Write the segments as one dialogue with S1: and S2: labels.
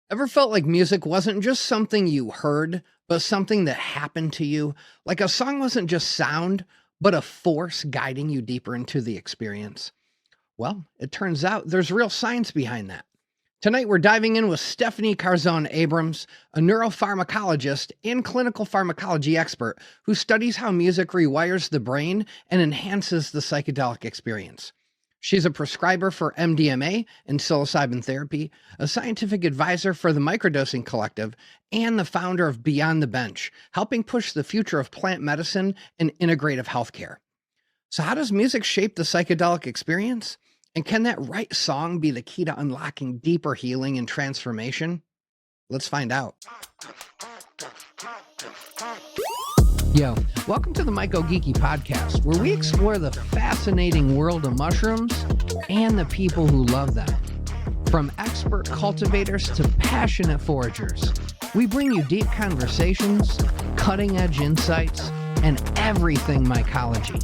S1: Ever felt like music wasn't just something you heard, but something that happened to you? Like a song wasn't just sound, but a force guiding you deeper into the experience? Well, it turns out there's real science behind that. Tonight, we're diving in with Stephanie Karzon Abrams, a neuropharmacologist and clinical pharmacology expert who studies how music rewires the brain and enhances the psychedelic experience. She's a prescriber for MDMA and psilocybin therapy, a scientific advisor for the Microdosing Collective, and the founder of Beyond the Bench, helping push the future of plant medicine and integrative healthcare. So, how does music shape the psychedelic experience? And can that right song be the key to unlocking deeper healing and transformation? Let's find out. Yo, welcome to the MycoGeeky podcast, where we explore the fascinating world of mushrooms and the people who love them. From expert cultivators to passionate foragers, we bring you deep conversations, cutting-edge insights, and everything mycology.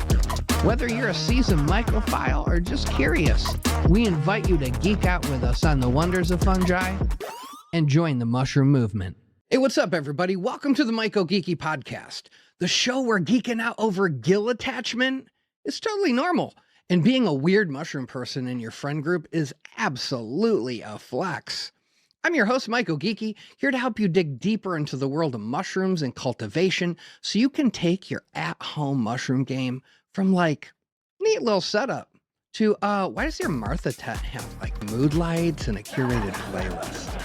S1: Whether you're a seasoned mycophile or just curious, we invite you to geek out with us on the wonders of fungi and join the mushroom movement. Hey, what's up, everybody? Welcome to the MycoGeeky podcast, the show where geeking out over gill attachment is totally normal, and being a weird mushroom person in your friend group is absolutely a flex. I'm your host, MycoGeeky, here to help you dig deeper into the world of mushrooms and cultivation so you can take your at-home mushroom game from like neat little setup to why does your Martha tent have like mood lights and a curated playlist?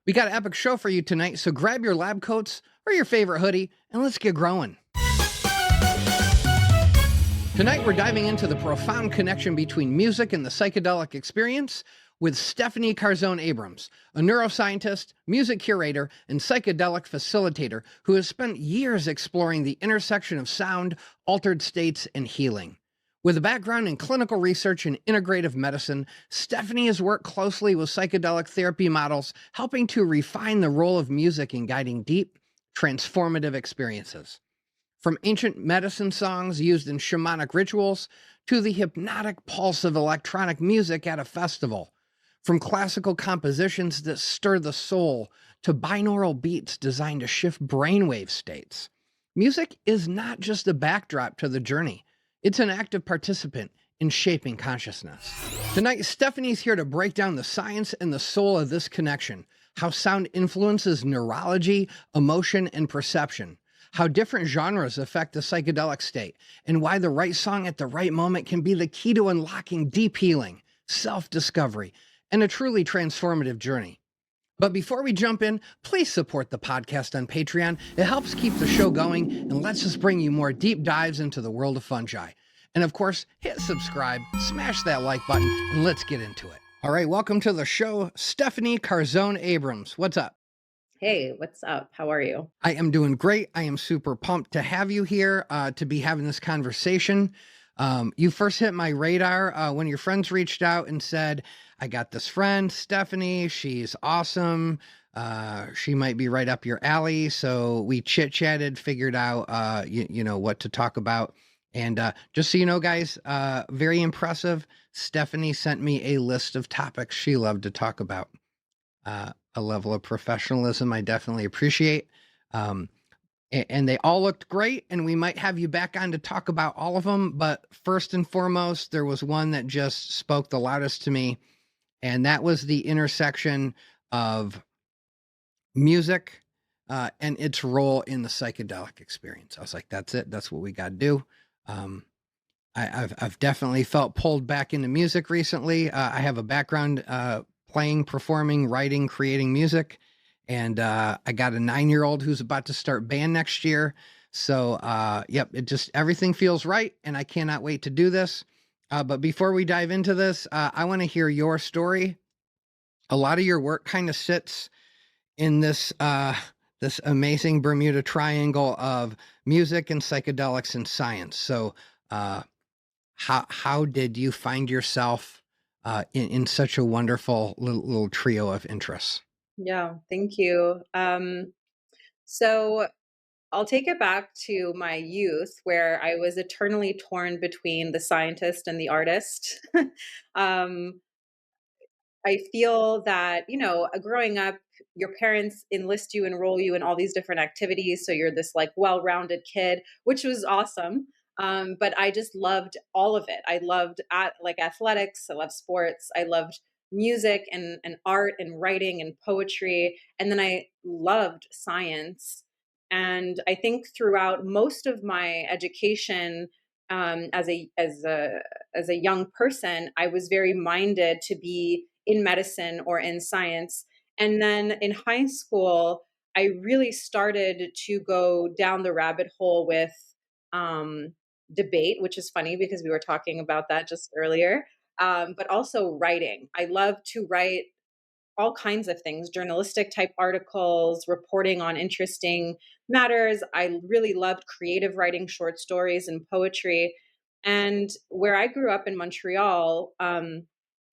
S1: We got an epic show for you tonight, so grab your lab coats or your favorite hoodie and let's get growing. Tonight we're diving into the profound connection between music and the psychedelic experience with Stephanie Karzon Abrams, a neuroscientist, music curator, and psychedelic facilitator who has spent years exploring the intersection of sound, altered states, and healing. With a background in clinical research and integrative medicine, Stephanie has worked closely with psychedelic therapy models, helping to refine the role of music in guiding deep, transformative experiences. From ancient medicine songs used in shamanic rituals to the hypnotic pulse of electronic music at a festival. From classical compositions that stir the soul to binaural beats designed to shift brainwave states. Music is not just a backdrop to the journey. It's an active participant in shaping consciousness. Tonight, Stephanie's here to break down the science and the soul of this connection, how sound influences neurology, emotion, and perception, how different genres affect the psychedelic state, and why the right song at the right moment can be the key to unlocking deep healing, self-discovery, and a truly transformative journey. But before we jump in, please support the podcast on Patreon. It helps keep the show going and lets us bring you more deep dives into the world of fungi. And of course, hit subscribe, smash that like button, and let's get into it. All right, welcome to the show, Stephanie Karzon Abrams. What's up?
S2: Hey, what's up? How are you?
S1: I am doing great. I am super pumped to have you here, to be having this conversation. You first hit my radar when your friends reached out and said, I got this friend, Stephanie. She's awesome. She might be right up your alley. So we chit-chatted, figured out, you know, what to talk about. And just so you know, guys, very impressive. Stephanie sent me a list of topics she loved to talk about. A level of professionalism I definitely appreciate. And they all looked great, and we might have you back on to talk about all of them. But first and foremost, there was one that just spoke the loudest to me, and that was the intersection of music and its role in the psychedelic experience. I was like, that's it. That's what we got to do. I've definitely felt pulled back into music recently. I have a background playing, performing, writing, creating music. And I got a 9-year-old who's about to start band next year. So, yep, it just, everything feels right. And I cannot wait to do this. But before we dive into this, I want to hear your story. A lot of your work kind of sits in this, this amazing Bermuda Triangle of music and psychedelics and science. So, how did you find yourself in such a wonderful little trio of interests?
S2: Yeah, thank you. So I'll take it back to my youth where I was eternally torn between the scientist and the artist. um, I feel that, growing up, your parents enlist you, enroll you in all these different activities. So you're this like well rounded kid, which was awesome. But I just loved all of it. I loved like athletics. I loved sports. I loved music and art and writing and poetry. And then I loved science. And I think throughout most of my education, as a young person, I was very minded to be in medicine or in science. And then in high school, I really started to go down the rabbit hole with um, debate, which is funny because we were talking about that just earlier. But also writing. I love to write all kinds of things, journalistic type articles, reporting on interesting matters. I really loved creative writing, short stories, and poetry. And where I grew up in Montreal,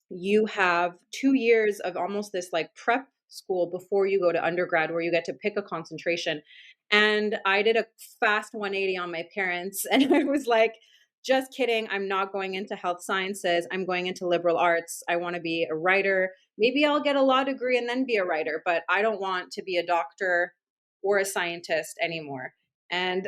S2: you have 2 years of almost this like prep school before you go to undergrad where you get to pick a concentration. And I did a fast 180 on my parents and I was like, just kidding. I'm not going into health sciences. I'm going into liberal arts. I want to be a writer. Maybe I'll get a law degree and then be a writer, but I don't want to be a doctor or a scientist anymore. And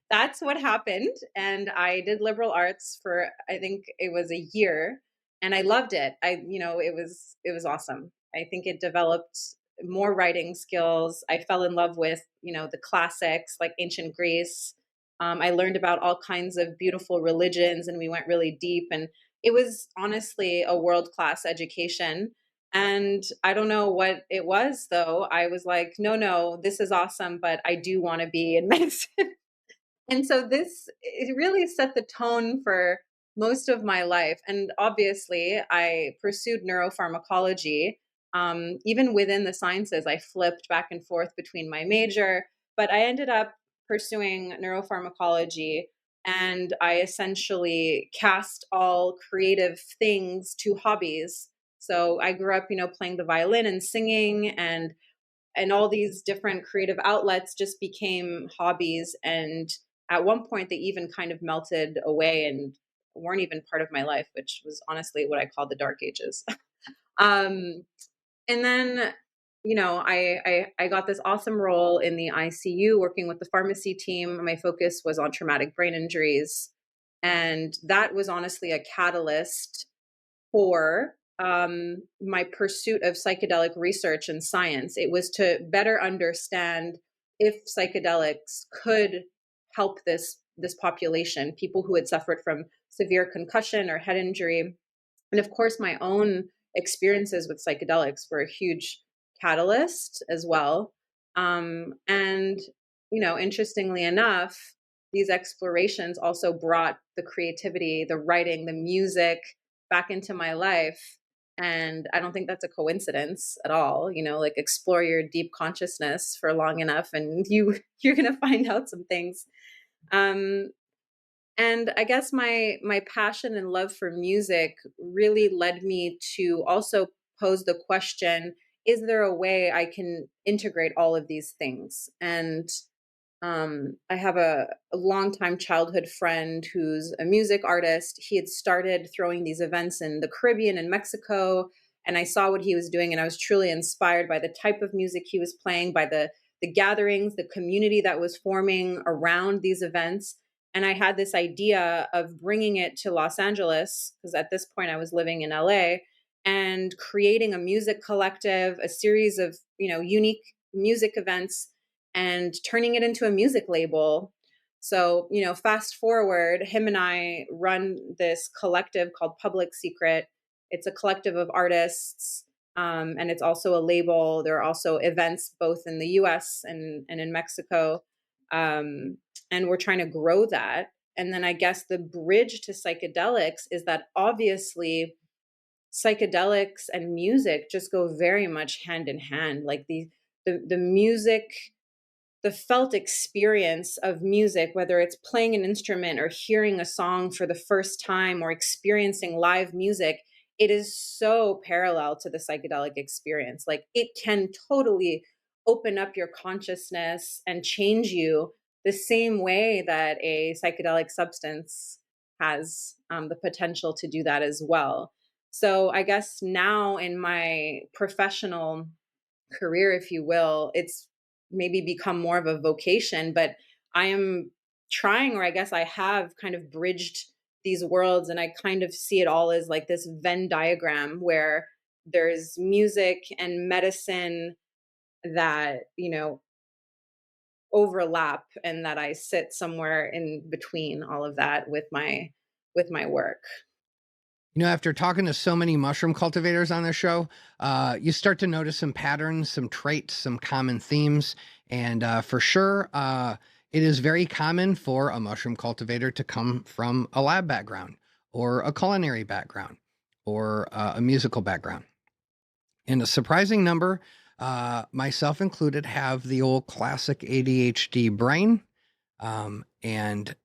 S2: that's what happened. And I did liberal arts for, I think it was a year, and I loved it. It was awesome. I think it developed more writing skills. I fell in love with, the classics like ancient Greece. I learned about all kinds of beautiful religions and we went really deep. And it was honestly a world class education. And I don't know what it was though. I was like, no, no, this is awesome, but I do want to be in medicine. And so this it really set the tone for most of my life. And obviously, I pursued neuropharmacology. Even within the sciences, I flipped back and forth between my major, but I ended up pursuing neuropharmacology. And I essentially cast all creative things to hobbies. So I grew up, playing the violin and singing, and all these different creative outlets just became hobbies. And at one point they even kind of melted away and weren't even part of my life, which was honestly what I call the dark ages. um, and then I got this awesome role in the ICU working with the pharmacy team. My focus was on traumatic brain injuries, and that was honestly a catalyst for my pursuit of psychedelic research and science. It was to better understand if psychedelics could help this population, people who had suffered from severe concussion or head injury. And of course, my own experiences with psychedelics were a huge catalyst as well. And, interestingly enough, these explorations also brought the creativity, the writing, the music back into my life. And I don't think that's a coincidence at all. Like explore your deep consciousness for long enough and you're going to find out some things. Um, and I guess my passion and love for music really led me to also pose the question, is there a way I can integrate all of these things? And I have a longtime childhood friend who's a music artist. He had started throwing these events in the Caribbean and Mexico, and I saw what he was doing, and I was truly inspired by the type of music he was playing, by the gatherings, the community that was forming around these events. And I had this idea of bringing it to Los Angeles, because at this point I was living in LA, and creating a music collective, a series of unique music events, and turning it into a music label. So, fast forward, him and I run this collective called Public Secret. It's a collective of artists, and it's also a label. There are also events both in the US and in Mexico. And we're trying to grow that. And then I guess the bridge to psychedelics is that obviously psychedelics and music just go very much hand in hand. Like the music, the felt experience of music, whether it's playing an instrument or hearing a song for the first time or experiencing live music, it is so parallel to the psychedelic experience. Like it can totally open up your consciousness and change you the same way that a psychedelic substance has the potential to do that as well. So I guess now in my professional career, if you will, it's maybe become more of a vocation, but I am trying, or I guess I have kind of bridged these worlds, and I kind of see it all as like this Venn diagram where there's music and medicine that, overlap, and that I sit somewhere in between all of that with my work.
S1: After talking to so many mushroom cultivators on this show, you start to notice some patterns, some traits, some common themes. And for sure, it is very common for a mushroom cultivator to come from a lab background or a culinary background or a musical background. And a surprising number, myself included, have the old classic ADHD brain. And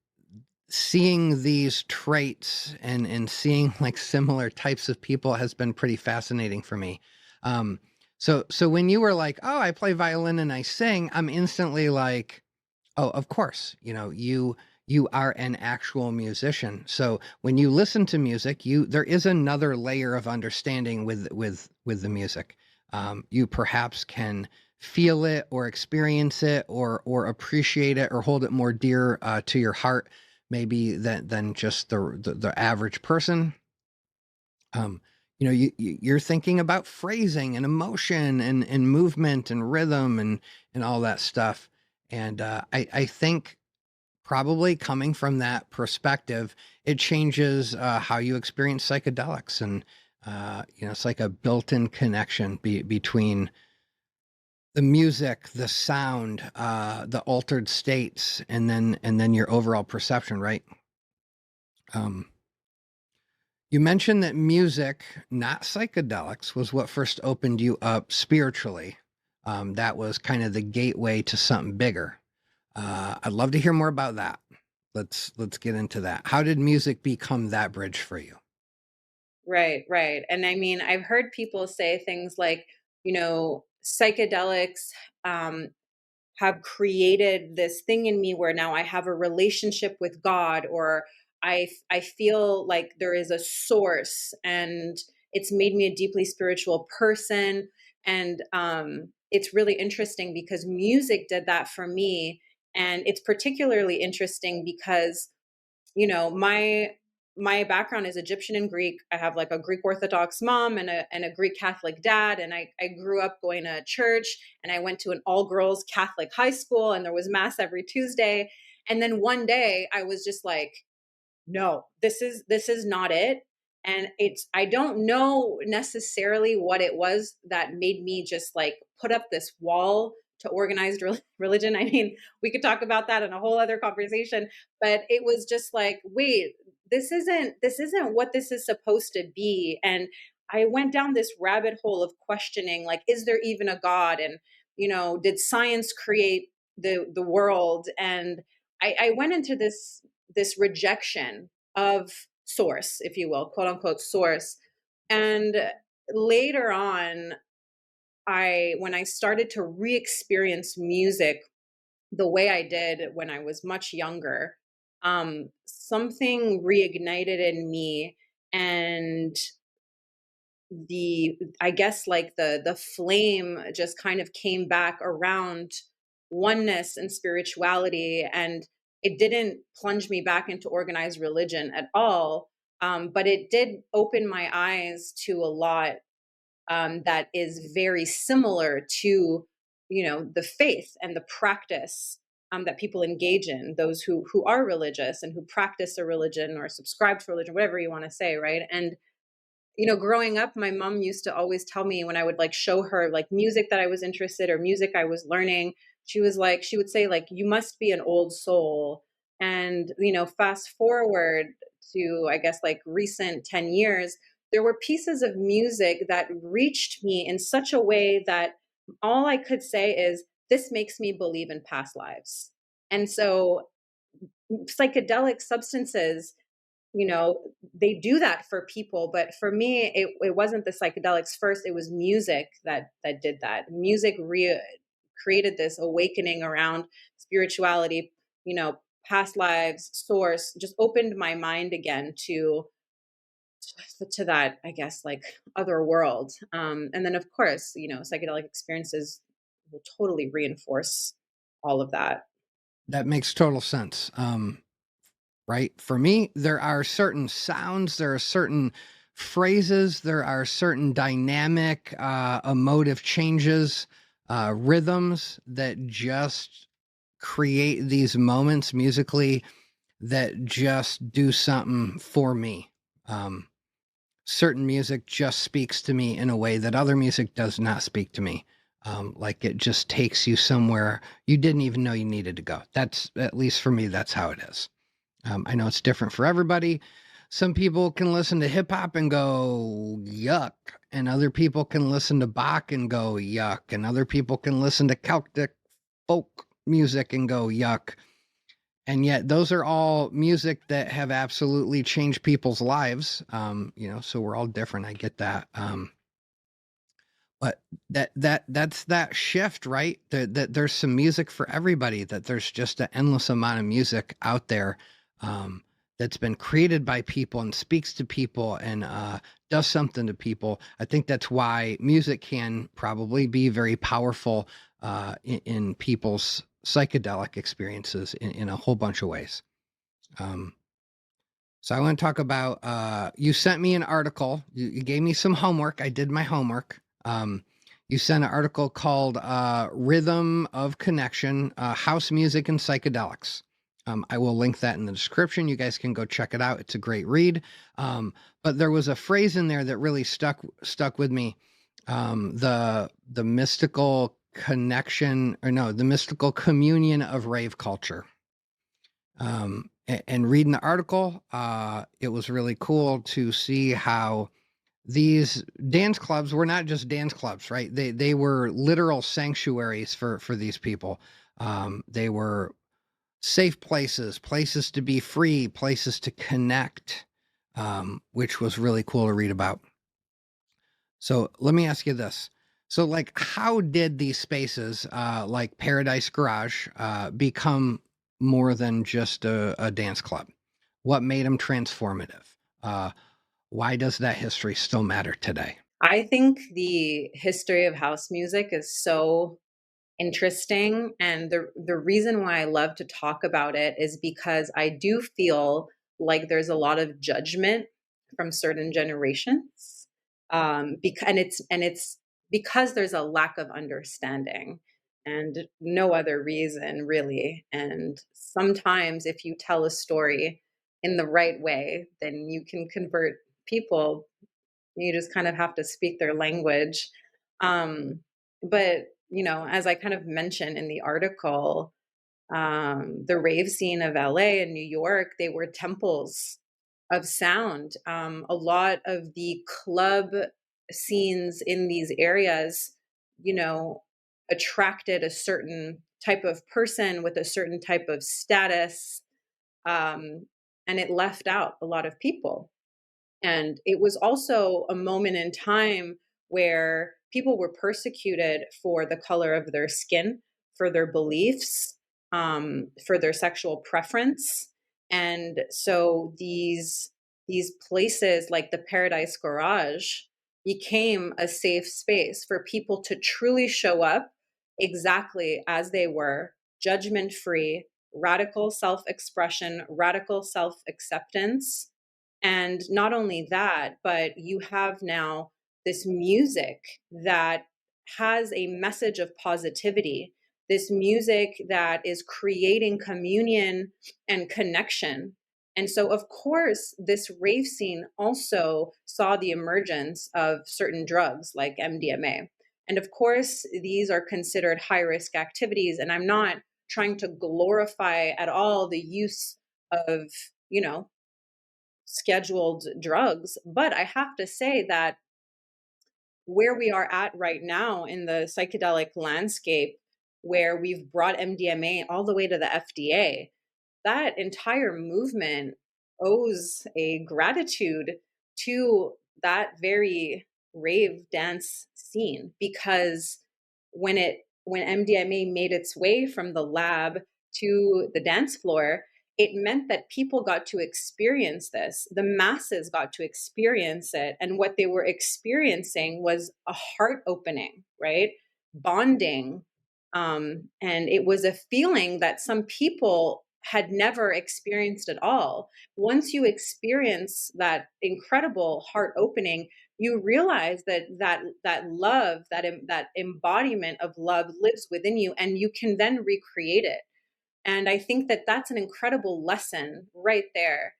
S1: seeing these traits and seeing like similar types of people has been pretty fascinating for me. So when you were like, "Oh, I play violin and I sing," I'm instantly like, "Oh, of course, you are an actual musician." So when you listen to music, you there is another layer of understanding with the music. You perhaps can feel it or experience it or appreciate it or hold it more dear to your heart, maybe than just the average person. Um, you're thinking about phrasing and emotion and movement and rhythm and all that stuff. And I think probably coming from that perspective, it changes how you experience psychedelics, and it's like a built-in connection between the music, the sound, the altered states, and then your overall perception, right? Um, you mentioned that music, not psychedelics, was what first opened you up spiritually. That was kind of the gateway to something bigger. I'd love to hear more about that. Let's get into that. How did music become that bridge for you?
S2: Right, right. And I mean, I've heard people say things like, psychedelics um, have created this thing in me where now I have a relationship with God, or I feel like there is a source, and it's made me a deeply spiritual person. And it's really interesting because music did that for me. And it's particularly interesting because my background is Egyptian and Greek. I have like a Greek Orthodox mom and a Greek Catholic dad. And I grew up going to church, and I went to an all girls Catholic high school, and there was mass every Tuesday. And then one day I was just like, no, this is not it. And I don't know necessarily what it was that made me just like put up this wall to organized religion. I mean, we could talk about that in a whole other conversation, but it was just like, wait, this isn't what this is supposed to be. And I went down this rabbit hole of questioning, like, is there even a God? And did science create the world? And I went into this rejection of source, if you will, quote unquote source. And later on, when I started to re-experience music the way I did when I was much younger, something reignited in me, and I guess like the flame just kind of came back around oneness and spirituality. And it didn't plunge me back into organized religion at all, but it did open my eyes to a lot that is very similar to the faith and the practice that people engage in, those who are religious and who practice a religion or subscribe to religion, whatever you want to say, right? And growing up, my mom used to always tell me when I would like show her like music that I was interested or music I was learning, she would say like, you must be an old soul. And, fast forward to, I guess, like recent 10 years, there were pieces of music that reached me in such a way that all I could say is, this makes me believe in past lives. And so psychedelic substances, they do that for people, but for me it wasn't the psychedelics first. It was music that did that. Music created this awakening around spirituality, past lives, source, just opened my mind again to that, I guess, like other world. And then of course, psychedelic experiences will totally reinforce all of that.
S1: That makes total sense. Right? For me, there are certain sounds, there are certain phrases, there are certain dynamic, emotive changes, rhythms that just create these moments musically that just do something for me. Um, Certain music just speaks to me in a way that other music does not speak to me. Like it just takes you somewhere you didn't even know you needed to go. That's, at least for me, that's how it is. I know it's different for everybody. Some people can listen to hip hop and go, yuck. And other people can listen to Bach and go, yuck. And other people can listen to Celtic folk music and go, yuck. And yet, those are all music that have absolutely changed people's lives. So we're all different. I get that. But that's that shift, right? That there's some music for everybody. That there's just an endless amount of music out there, that's been created by people and speaks to people and does something to people. I think that's why music can probably be very powerful in people's psychedelic experiences in a whole bunch of ways. Um, so I want to talk about, you sent me an article. You gave me some homework. I did my homework. You sent an article called Rhythm of Connection, House Music and Psychedelics. I will link that in the description. You guys can go check it out. It's a great read. But there was a phrase in there that really stuck with me. The mystical connection, or no, the mystical communion of rave culture. And reading the article, it was really cool to see how these dance clubs were not just dance clubs, right? They were literal sanctuaries for these people. They were safe places to be free, places to connect, which was really cool to read about. So let me ask you this. So, like, how did these spaces, like Paradise Garage, become more than just a dance club? What made them transformative? Uh, why does that history still matter today?
S2: I think the history of house music is so interesting, and the reason why I love to talk about it is because I do feel like there's a lot of judgment from certain generations, and it's because there's a lack of understanding and no other reason really. And sometimes if you tell a story in the right way, then you can convert people. You just kind of have to speak their language. But, as I kind of mentioned in the article, the rave scene of LA and New York, they were temples of sound. A lot of the club scenes in these areas, you know, attracted a certain type of person with a certain type of status. Um, and it left out a lot of people. And it was also a moment in time where people were persecuted for the color of their skin, for their beliefs, for their sexual preference. And so these places like the Paradise Garage became a safe space for people to truly show up exactly as they were, judgment free, radical self expression, radical self acceptance. And not only that, but you have now this music that has a message of positivity, this music that is creating communion and connection. And so, of course, this rave scene also saw the emergence of certain drugs like MDMA. And of course, these are considered high risk activities. And I'm not trying to glorify at all the use of, you know, scheduled drugs. But I have to say that where we are at right now in the psychedelic landscape, where we've brought MDMA all the way to the FDA, that entire movement owes a gratitude to that very rave dance scene. Because when MDMA made its way from the lab to the dance floor, it meant that people got to experience this. The masses got to experience it. And what they were experiencing was a heart opening, right? Bonding. And it was a feeling that some people had never experienced at all. Once you experience that incredible heart opening, you realize that love, that embodiment of love lives within you, and you can then recreate it. And I think that that's an incredible lesson right there.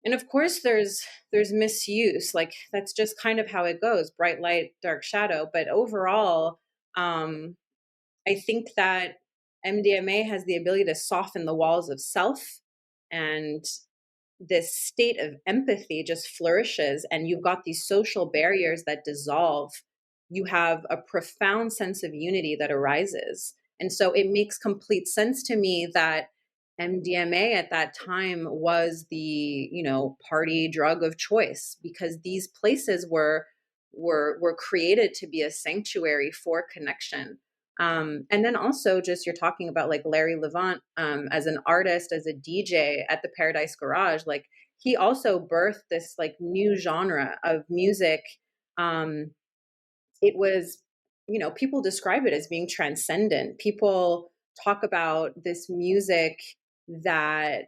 S2: And of course there's misuse. Like that's just kind of how it goes, bright light, dark shadow. But overall, I think that MDMA has the ability to soften the walls of self, and this state of empathy just flourishes, and you've got these social barriers that dissolve. You have a profound sense of unity that arises. And so it makes complete sense to me that MDMA at that time was the, party drug of choice, because these places were created to be a sanctuary for connection. And then also, just you're talking about like Larry Levant, as an artist, as a DJ at the Paradise Garage, like he also birthed this like new genre of music. It was, people describe it as being transcendent. People talk about this music that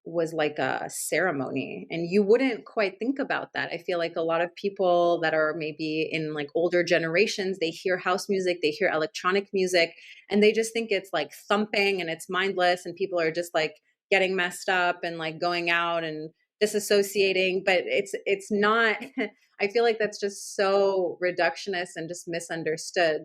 S2: was like a ceremony, and you wouldn't quite think about that. I feel like a lot of people that are maybe in like older generations, they hear house music, they hear electronic music, and they just think it's like thumping and it's mindless, and people are just like getting messed up and like going out and disassociating. But it's not. I feel like that's just so reductionist and just misunderstood.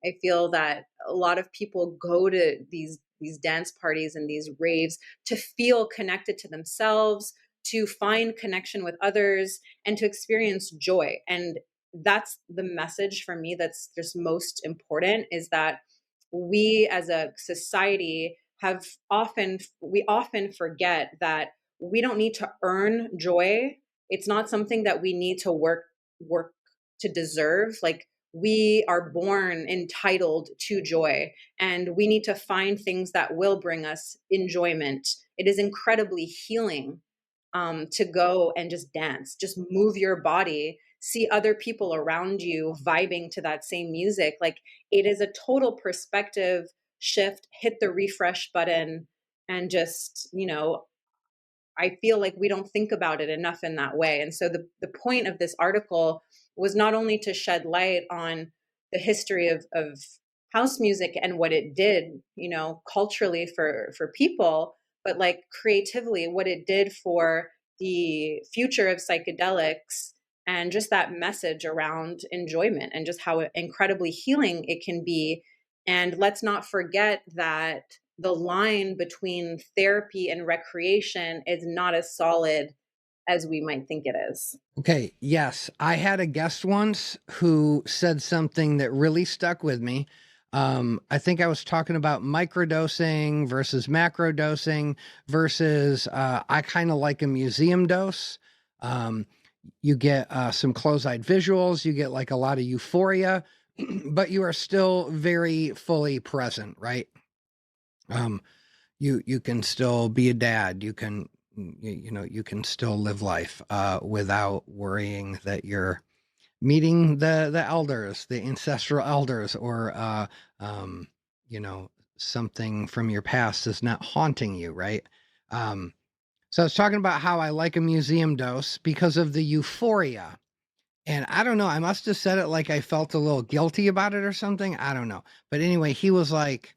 S2: I feel that a lot of people go to these dance parties and these raves to feel connected to themselves, to find connection with others, and to experience joy. And that's the message for me that's just most important, is that we as a society we often forget that we don't need to earn joy. It's not something that we need to work to deserve. Like, we are born entitled to joy, and we need to find things that will bring us enjoyment. It is incredibly healing, to go and just dance, just move your body, see other people around you vibing to that same music. Like, it is a total perspective shift. Hit the refresh button, and just, I feel like we don't think about it enough in that way. And so the point of this article was not only to shed light on the history of house music and what it did, culturally for people, but like creatively, what it did for the future of psychedelics, and just that message around enjoyment and just how incredibly healing it can be. And let's not forget that the line between therapy and recreation is not as solid as we might think it is.
S1: Okay, yes. I had a guest once who said something that really stuck with me. I think I was talking about microdosing versus macrodosing versus I kind of like a museum dose. You get some close-eyed visuals, you get like a lot of euphoria, but you are still very fully present, right? You can still be a dad. You can, you can still live life without worrying that you're meeting the elders, the ancestral elders, or something from your past is not haunting you, right? So I was talking about how I like a museum dose because of the euphoria. And I don't know, I must have said it like I felt a little guilty about it or something. I don't know. But anyway, he was like,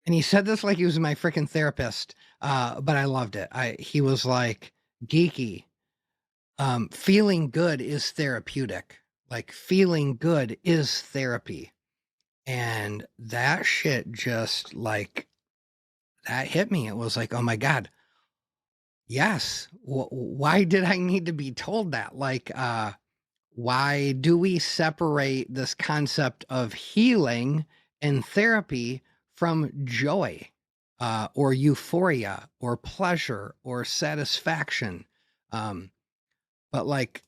S1: and he said this like he was my freaking therapist, but I loved it. He was like, geeky, feeling good is therapeutic. Like, feeling good is therapy. And that shit just like, that hit me. It was like, oh my God, yes. Why did I need to be told that? Like, why do we separate this concept of healing and therapy from joy, or euphoria or pleasure or satisfaction? But like,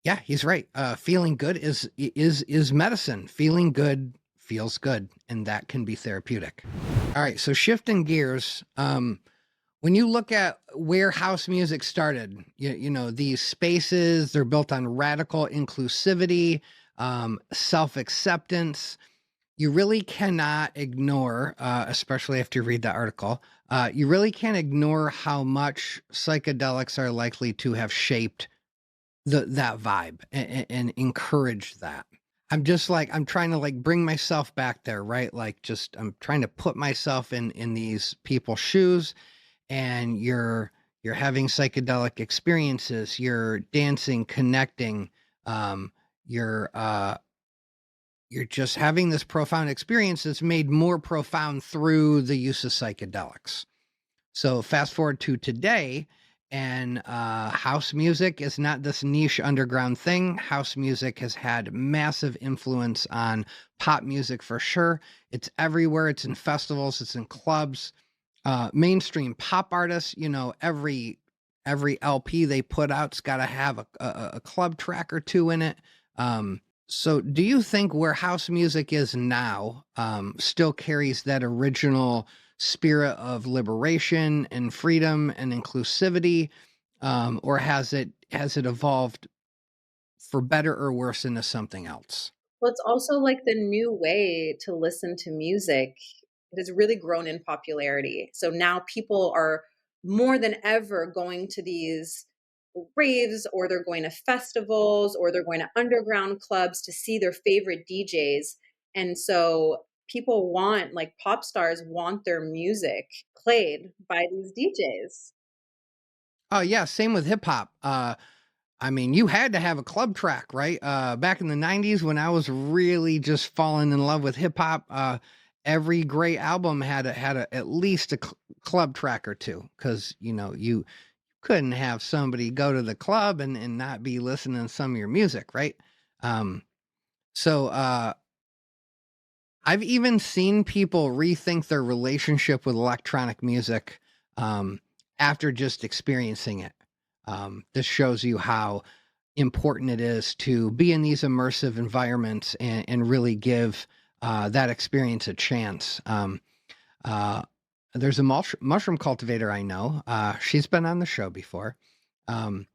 S1: yeah, he's right. Feeling good is medicine. Feeling good feels good, and that can be therapeutic. All right, so shifting gears, When you look at where house music started, you know, these spaces, they're built on radical inclusivity, self-acceptance. You really cannot ignore, especially after you read the article, you really can't ignore how much psychedelics are likely to have shaped that vibe and encourage that. I'm trying to like bring myself back there, right? Like just I'm trying to put myself in these people's shoes, and you're having psychedelic experiences, you're dancing, connecting, um, you're you're just having this profound experience that's made more profound through the use of psychedelics. So fast forward to today, and house music is not this niche underground thing. House music has had massive influence on pop music for sure. It's everywhere. It's in festivals. It's in clubs. Mainstream pop artists, you know, every LP they put out's got to have a club track or two in it. So do you think where house music is now still carries that original spirit of liberation and freedom and inclusivity, or has it evolved for better or worse into something else?
S2: Well, it's also like the new way to listen to music. It has really grown in popularity. So now people are more than ever going to these raves, or they're going to festivals, or they're going to underground clubs to see their favorite DJs. And so people want, like pop stars want their music played by these DJs.
S1: Oh yeah, same with hip hop. I mean, you had to have a club track, right? Back in the 90s when I was really just falling in love with hip hop, every great album had at least a club track or two, cuz you know, you couldn't have somebody go to the club and not be listening to some of your music, right? Um, so I've even seen people rethink their relationship with electronic music um, after just experiencing it. This shows you how important it is to be in these immersive environments and really give that experience a chance. Uh, there's a mushroom cultivator I know. She's been on the show before. Um,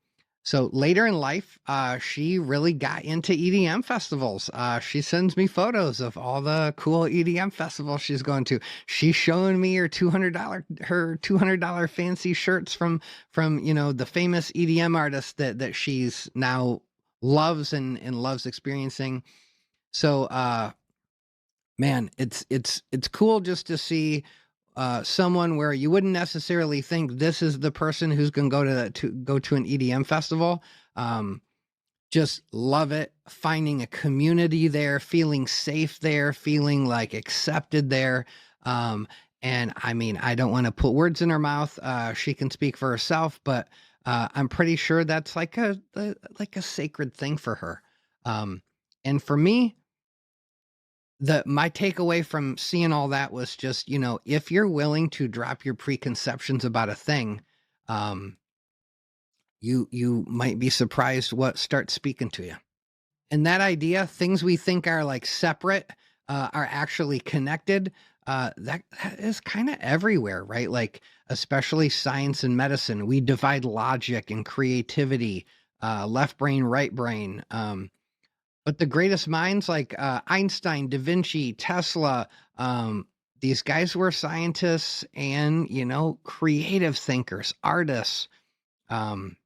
S1: so later in life, she really got into EDM festivals. She sends me photos of all the cool EDM festivals she's going to. She's showing me her $200 fancy shirts from you know the famous EDM artists that she's now loves and loves experiencing. So man, it's cool just to see someone where you wouldn't necessarily think this is the person who's going to go to an EDM festival. Um, just love it, finding a community there, feeling safe there, feeling like accepted there. Um, and I mean, I don't want to put words in her mouth. She can speak for herself, but I'm pretty sure that's like a sacred thing for her. Um, and for me, the my takeaway from seeing all that was just, you know, if you're willing to drop your preconceptions about a thing, um, you might be surprised what starts speaking to you. And that idea, things we think are like separate, are actually connected. That is kind of everywhere, right? Like especially science and medicine, we divide logic and creativity, left brain, right brain. But the greatest minds like Einstein, Da Vinci, Tesla, these guys were scientists and, you know, creative thinkers, artists. Um,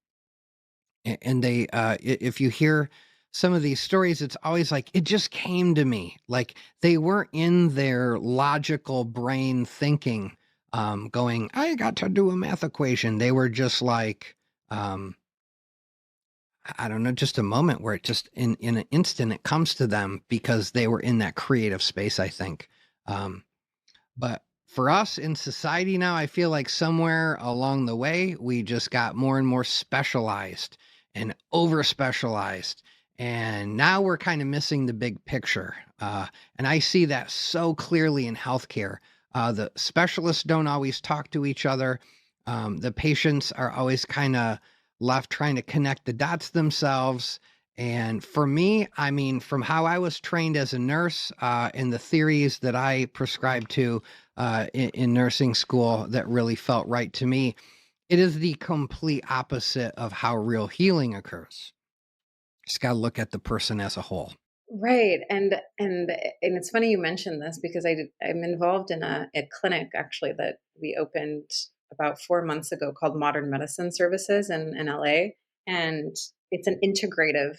S1: and they, if you hear some of these stories, it's always like, it just came to me. Like they weren't in their logical brain thinking, going, I got to do a math equation. They were just like, um, I don't know, just a moment where it just in an instant it comes to them because they were in that creative space, I think. Um, but for us in society now, I feel like somewhere along the way we just got more and more specialized and over specialized. And now we're kind of missing the big picture. And I see that so clearly in healthcare. The specialists don't always talk to each other. The patients are always kind of left trying to connect the dots themselves. And for me, I mean, from how I was trained as a nurse and the theories that I prescribed to in nursing school that really felt right to me, it is the complete opposite of how real healing occurs. Just got to look at the person as a whole.
S2: Right. And it's funny you mentioned this because I'm involved in a clinic actually that we opened about 4 months ago called Modern Medicine Services in LA. And it's an integrative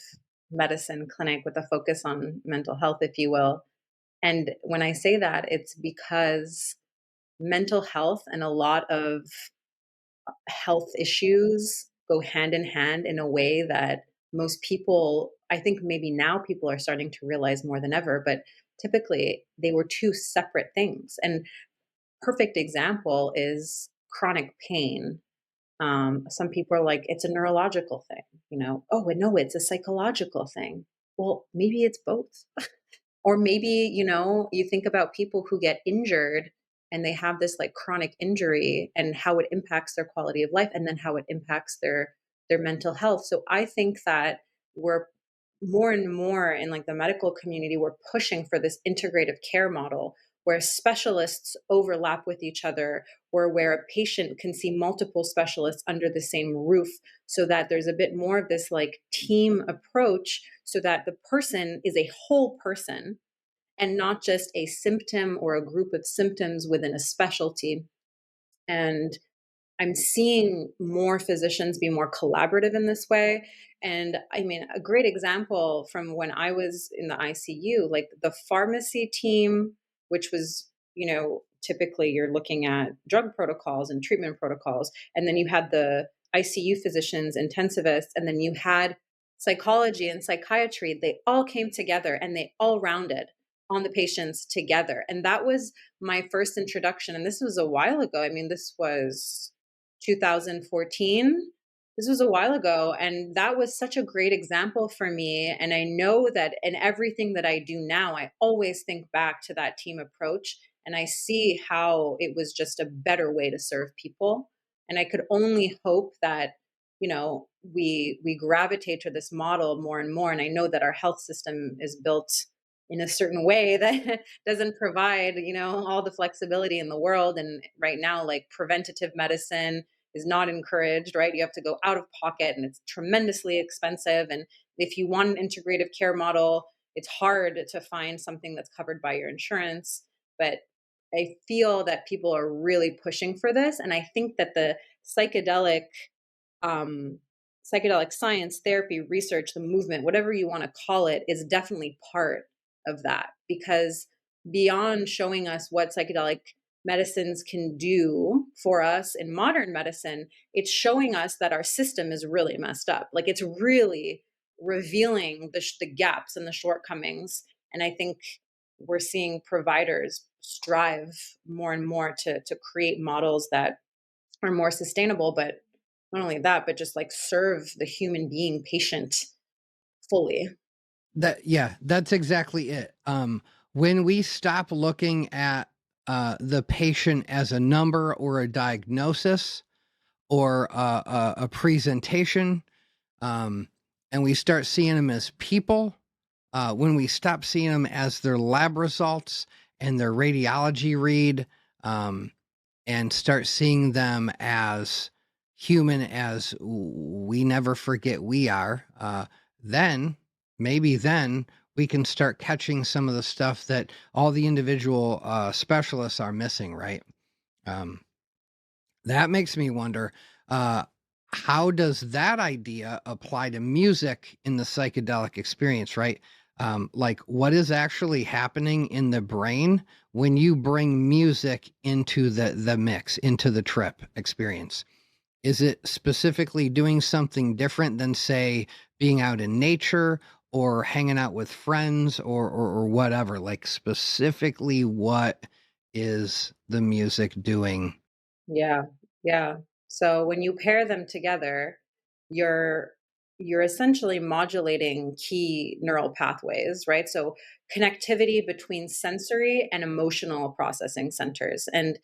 S2: medicine clinic with a focus on mental health, if you will. And when I say that, it's because mental health and a lot of health issues go hand in hand in a way that most people, I think maybe now people are starting to realize more than ever, but typically they were two separate things. And perfect example is chronic pain. Some people are like, it's a neurological thing, oh, and no, it's a psychological thing. Well, maybe it's both. Or maybe, you think about people who get injured and they have this like chronic injury and how it impacts their quality of life and then how it impacts their mental health. So I think that we're more and more in like the medical community, we're pushing for this integrative care model where specialists overlap with each other or where a patient can see multiple specialists under the same roof so that there's a bit more of this like team approach so that the person is a whole person and not just a symptom or a group of symptoms within a specialty. And I'm seeing more physicians be more collaborative in this way. And I mean, a great example from when I was in the ICU, like the pharmacy team, which was, typically you're looking at drug protocols and treatment protocols. And then you had the ICU physicians, intensivists, and then you had psychology and psychiatry. They all came together and they all rounded on the patients together. And that was my first introduction. And this was a while ago. I mean, this was 2014. This was a while ago. And that was such a great example for me. And I know that in everything that I do now, I always think back to that team approach. And I see how it was just a better way to serve people. And I could only hope that, we gravitate to this model more and more. And I know that our health system is built in a certain way that doesn't provide, all the flexibility in the world. And right now, like preventative medicine is not encouraged, right? You have to go out of pocket and it's tremendously expensive. And if you want an integrative care model, it's hard to find something that's covered by your insurance. But I feel that people are really pushing for this. And I think that the psychedelic um, psychedelic science, therapy, research, the movement, whatever you want to call it, is definitely part of that because beyond showing us what psychedelic medicines can do for us in modern medicine, it's showing us that our system is really messed up. Like it's really revealing the gaps and the shortcomings. And I think we're seeing providers strive more and more to create models that are more sustainable, but not only that, but just like serve the human being patient fully.
S1: That's exactly it. When we stop looking at the patient as a number or a diagnosis or a presentation, and we start seeing them as people, when we stop seeing them as their lab results and their radiology read, and start seeing them as human as we never forget we are, then maybe then we can start catching some of the stuff that all the individual specialists are missing, right? Um, that makes me wonder, uh, how does that idea apply to music in the psychedelic experience, right? Like, what is actually happening in the brain when you bring music into the mix, into the trip experience? Is it specifically doing something different than, say, being out in nature or hanging out with friends or whatever? Like, specifically, what is the music doing?
S2: Yeah. Yeah. So when you pair them together, you're you're essentially modulating key neural pathways, right? So connectivity between sensory and emotional processing centers. And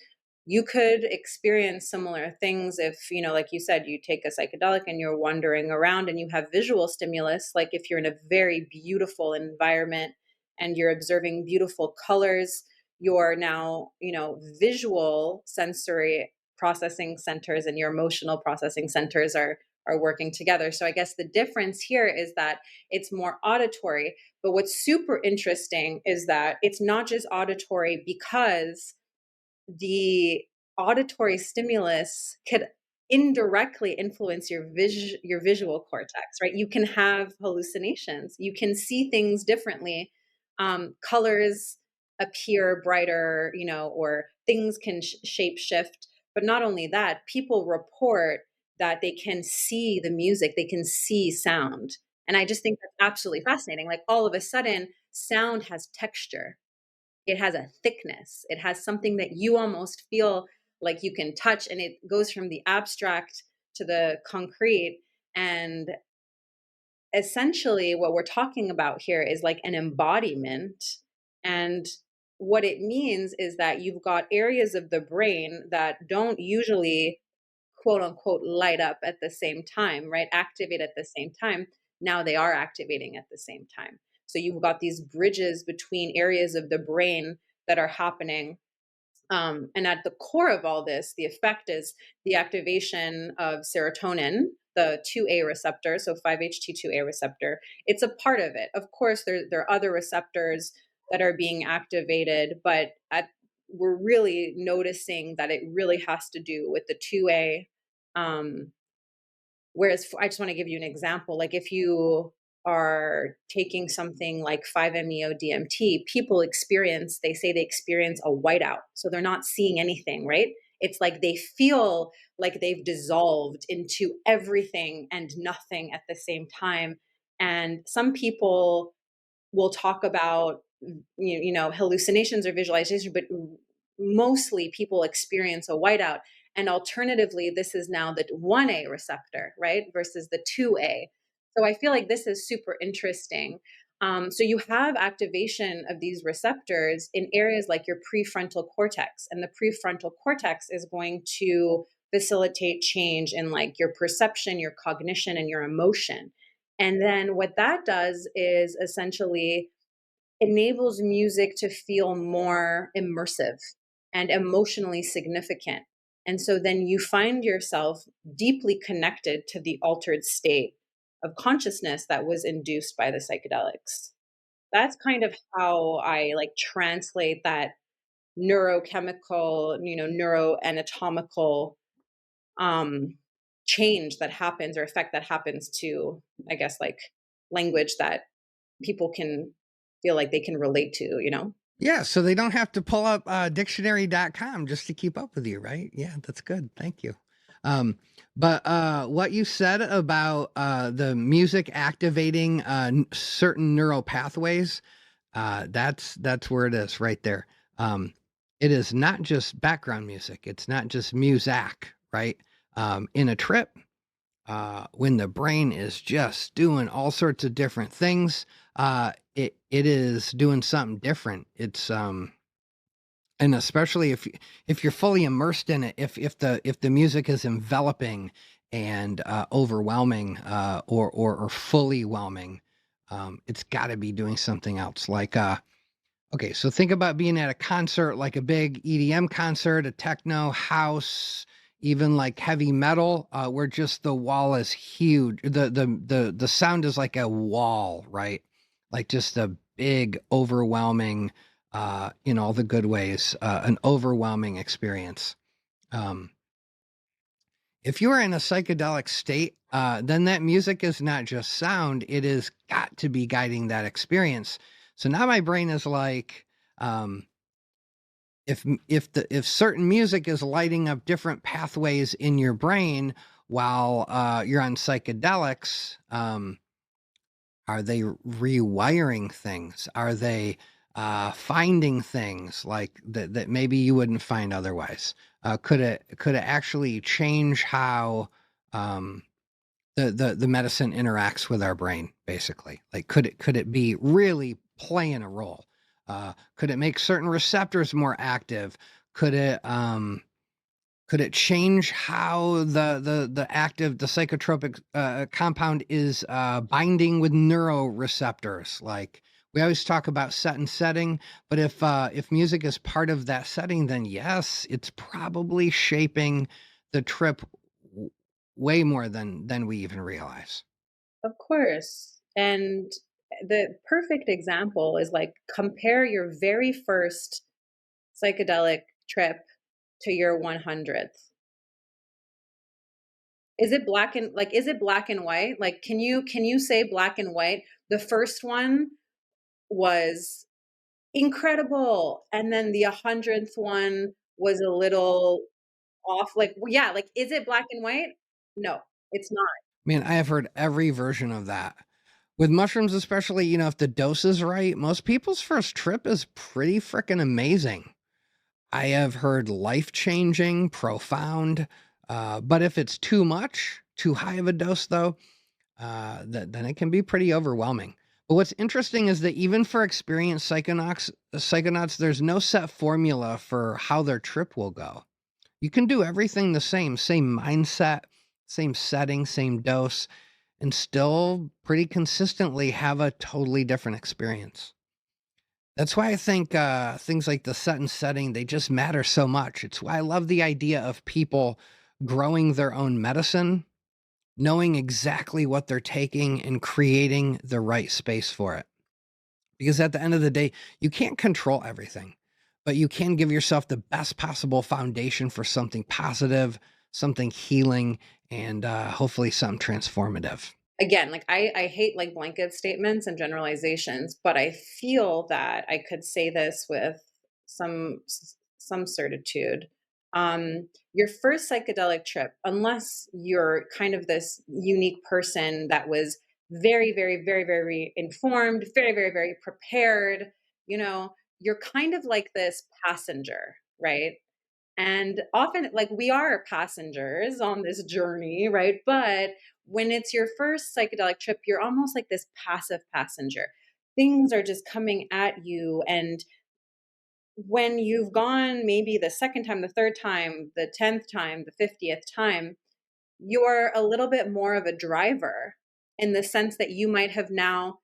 S2: you could experience similar things if, like you said, you take a psychedelic and you're wandering around and you have visual stimulus, like if you're in a very beautiful environment and you're observing beautiful colors, your now, visual sensory processing centers and your emotional processing centers are working together. So I guess the difference here is that it's more auditory, but what's super interesting is that it's not just auditory because the auditory stimulus could indirectly influence your visual cortex, right? You can have hallucinations, you can see things differently. Colors appear brighter, or things can shape shift. But not only that, people report that they can see the music, they can see sound. And I just think that's absolutely fascinating. Like all of a sudden sound has texture, it has a thickness, it has something that you almost feel like you can touch, and it goes from the abstract to the concrete. And essentially what we're talking about here is like an embodiment. And what it means is that you've got areas of the brain that don't usually quote unquote light up at the same time, right? Activate at the same time. Now they are activating at the same time. So you've got these bridges between areas of the brain that are happening. And at the core of all this, the effect is the activation of serotonin, the 2A receptor, so 5-HT2A receptor. It's a part of it. Of course, there are other receptors that are being activated, but we're really noticing that it really has to do with the 2A. Whereas I just want to give you an example. Like if you are taking something like 5-MeO-DMT, people they say they experience a whiteout. So they're not seeing anything, right? It's like they feel like they've dissolved into everything and nothing at the same time. And some people will talk about hallucinations or visualization, but mostly people experience a whiteout. And alternatively, this is now the 1A receptor, right, versus the 2A. So I feel like this is super interesting. So you have activation of these receptors in areas like your prefrontal cortex, and the prefrontal cortex is going to facilitate change in like your perception, your cognition, and your emotion. And then what that does is essentially enables music to feel more immersive and emotionally significant. And so then you find yourself deeply connected to the altered state of consciousness that was induced by the psychedelics. That's kind of how I like translate that neurochemical, neuroanatomical um change that happens, or effect that happens to, I guess, like language that people can feel like they can relate to.
S1: Yeah, so they don't have to pull up dictionary.com just to keep up with you, right? Yeah, that's good. Thank you. But what you said about the music activating certain neural pathways, that's where it is right there. It is not just background music. It's not just muzak, right? In a trip, when the brain is just doing all sorts of different things, it is doing something different. It's and especially if you're fully immersed in it, if the music is enveloping and overwhelming, or fully whelming, it's got to be doing something else. Like okay, so think about being at a concert, like a big EDM concert, a techno, house, even like heavy metal, where just the wall is huge. The sound is like a wall, right? Like just a big, overwhelming, in all the good ways, an overwhelming experience. Um, if you are in a psychedelic state, then that music is not just sound; it is got to be guiding that experience. So now my brain is like, um, if certain music is lighting up different pathways in your brain while you're on psychedelics, are they rewiring things? Are they finding things like that maybe you wouldn't find otherwise? Could it actually change how the medicine interacts with our brain, basically? Like, could it be really playing a role? Could it make certain receptors more active? Could it Could it change how the active, the psychotropic compound is binding with neuroreceptors? Like we always talk about set and setting, but if music is part of that setting, then yes, it's probably shaping the trip w- way more than we even realize.
S2: Of course. And the perfect example is like compare your very first psychedelic trip to your 100th. Is it black and white? Like can you say black and white? The first one was incredible and then the 100th one was a little off. Like yeah, like is it black and white? No, it's not.
S1: Man, I have heard every version of that. With mushrooms, especially, if the dose is right, most people's first trip is pretty freaking amazing. I have heard life changing, profound. But if it's too much, too high of a dose, though, then it can be pretty overwhelming. But what's interesting is that even for experienced psychonauts, there's no set formula for how their trip will go. You can do everything the same mindset, same setting, same dose, and still pretty consistently have a totally different experience. That's why I think things like the set and setting, they just matter so much. It's why I love the idea of people growing their own medicine, knowing exactly what they're taking and creating the right space for it. Because at the end of the day, you can't control everything, but you can give yourself the best possible foundation for something positive, something healing, and hopefully something transformative.
S2: Again, like I hate like blanket statements and generalizations, but I feel that I could say this with some certitude. Your first psychedelic trip, unless you're kind of this unique person that was very, very, very, very informed, very, very, very prepared, you're kind of like this passenger, right? And often, like, we are passengers on this journey, right? But when it's your first psychedelic trip, you're almost like this passive passenger. Things are just coming at you. And when you've gone maybe the second time, the third time, the 10th time, the 50th time, you're a little bit more of a driver in the sense that you might have now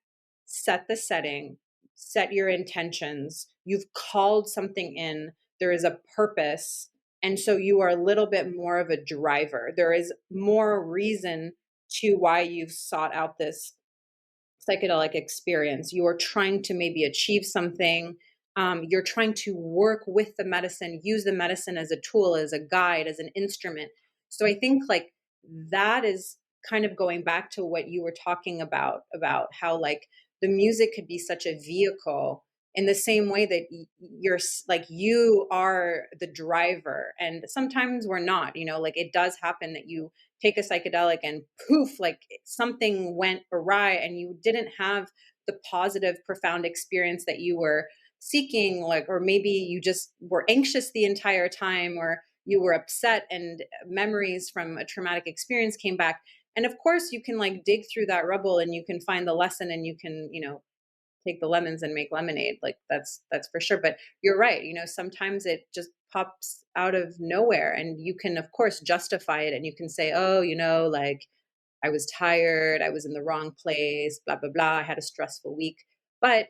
S2: set the setting, set your intentions, you've called something in, there is a purpose. And so you are a little bit more of a driver. There is more reason to why you've sought out this psychedelic experience. You are trying to maybe achieve something. You're trying to work with the medicine, use the medicine as a tool, as a guide, as an instrument. So I think like that is kind of going back to what you were talking about how like the music could be such a vehicle in the same way that like you are the driver and sometimes we're not, like it does happen that you take a psychedelic and poof, like something went awry and you didn't have the positive, profound experience that you were seeking, like, or maybe you just were anxious the entire time, or you were upset and memories from a traumatic experience came back. And of course, you can like dig through that rubble and you can find the lesson and you can, take the lemons and make lemonade. Like that's for sure. But you're right, sometimes it just pops out of nowhere and you can of course justify it and you can say, oh, like I was tired, I was in the wrong place, blah blah blah, I had a stressful week. But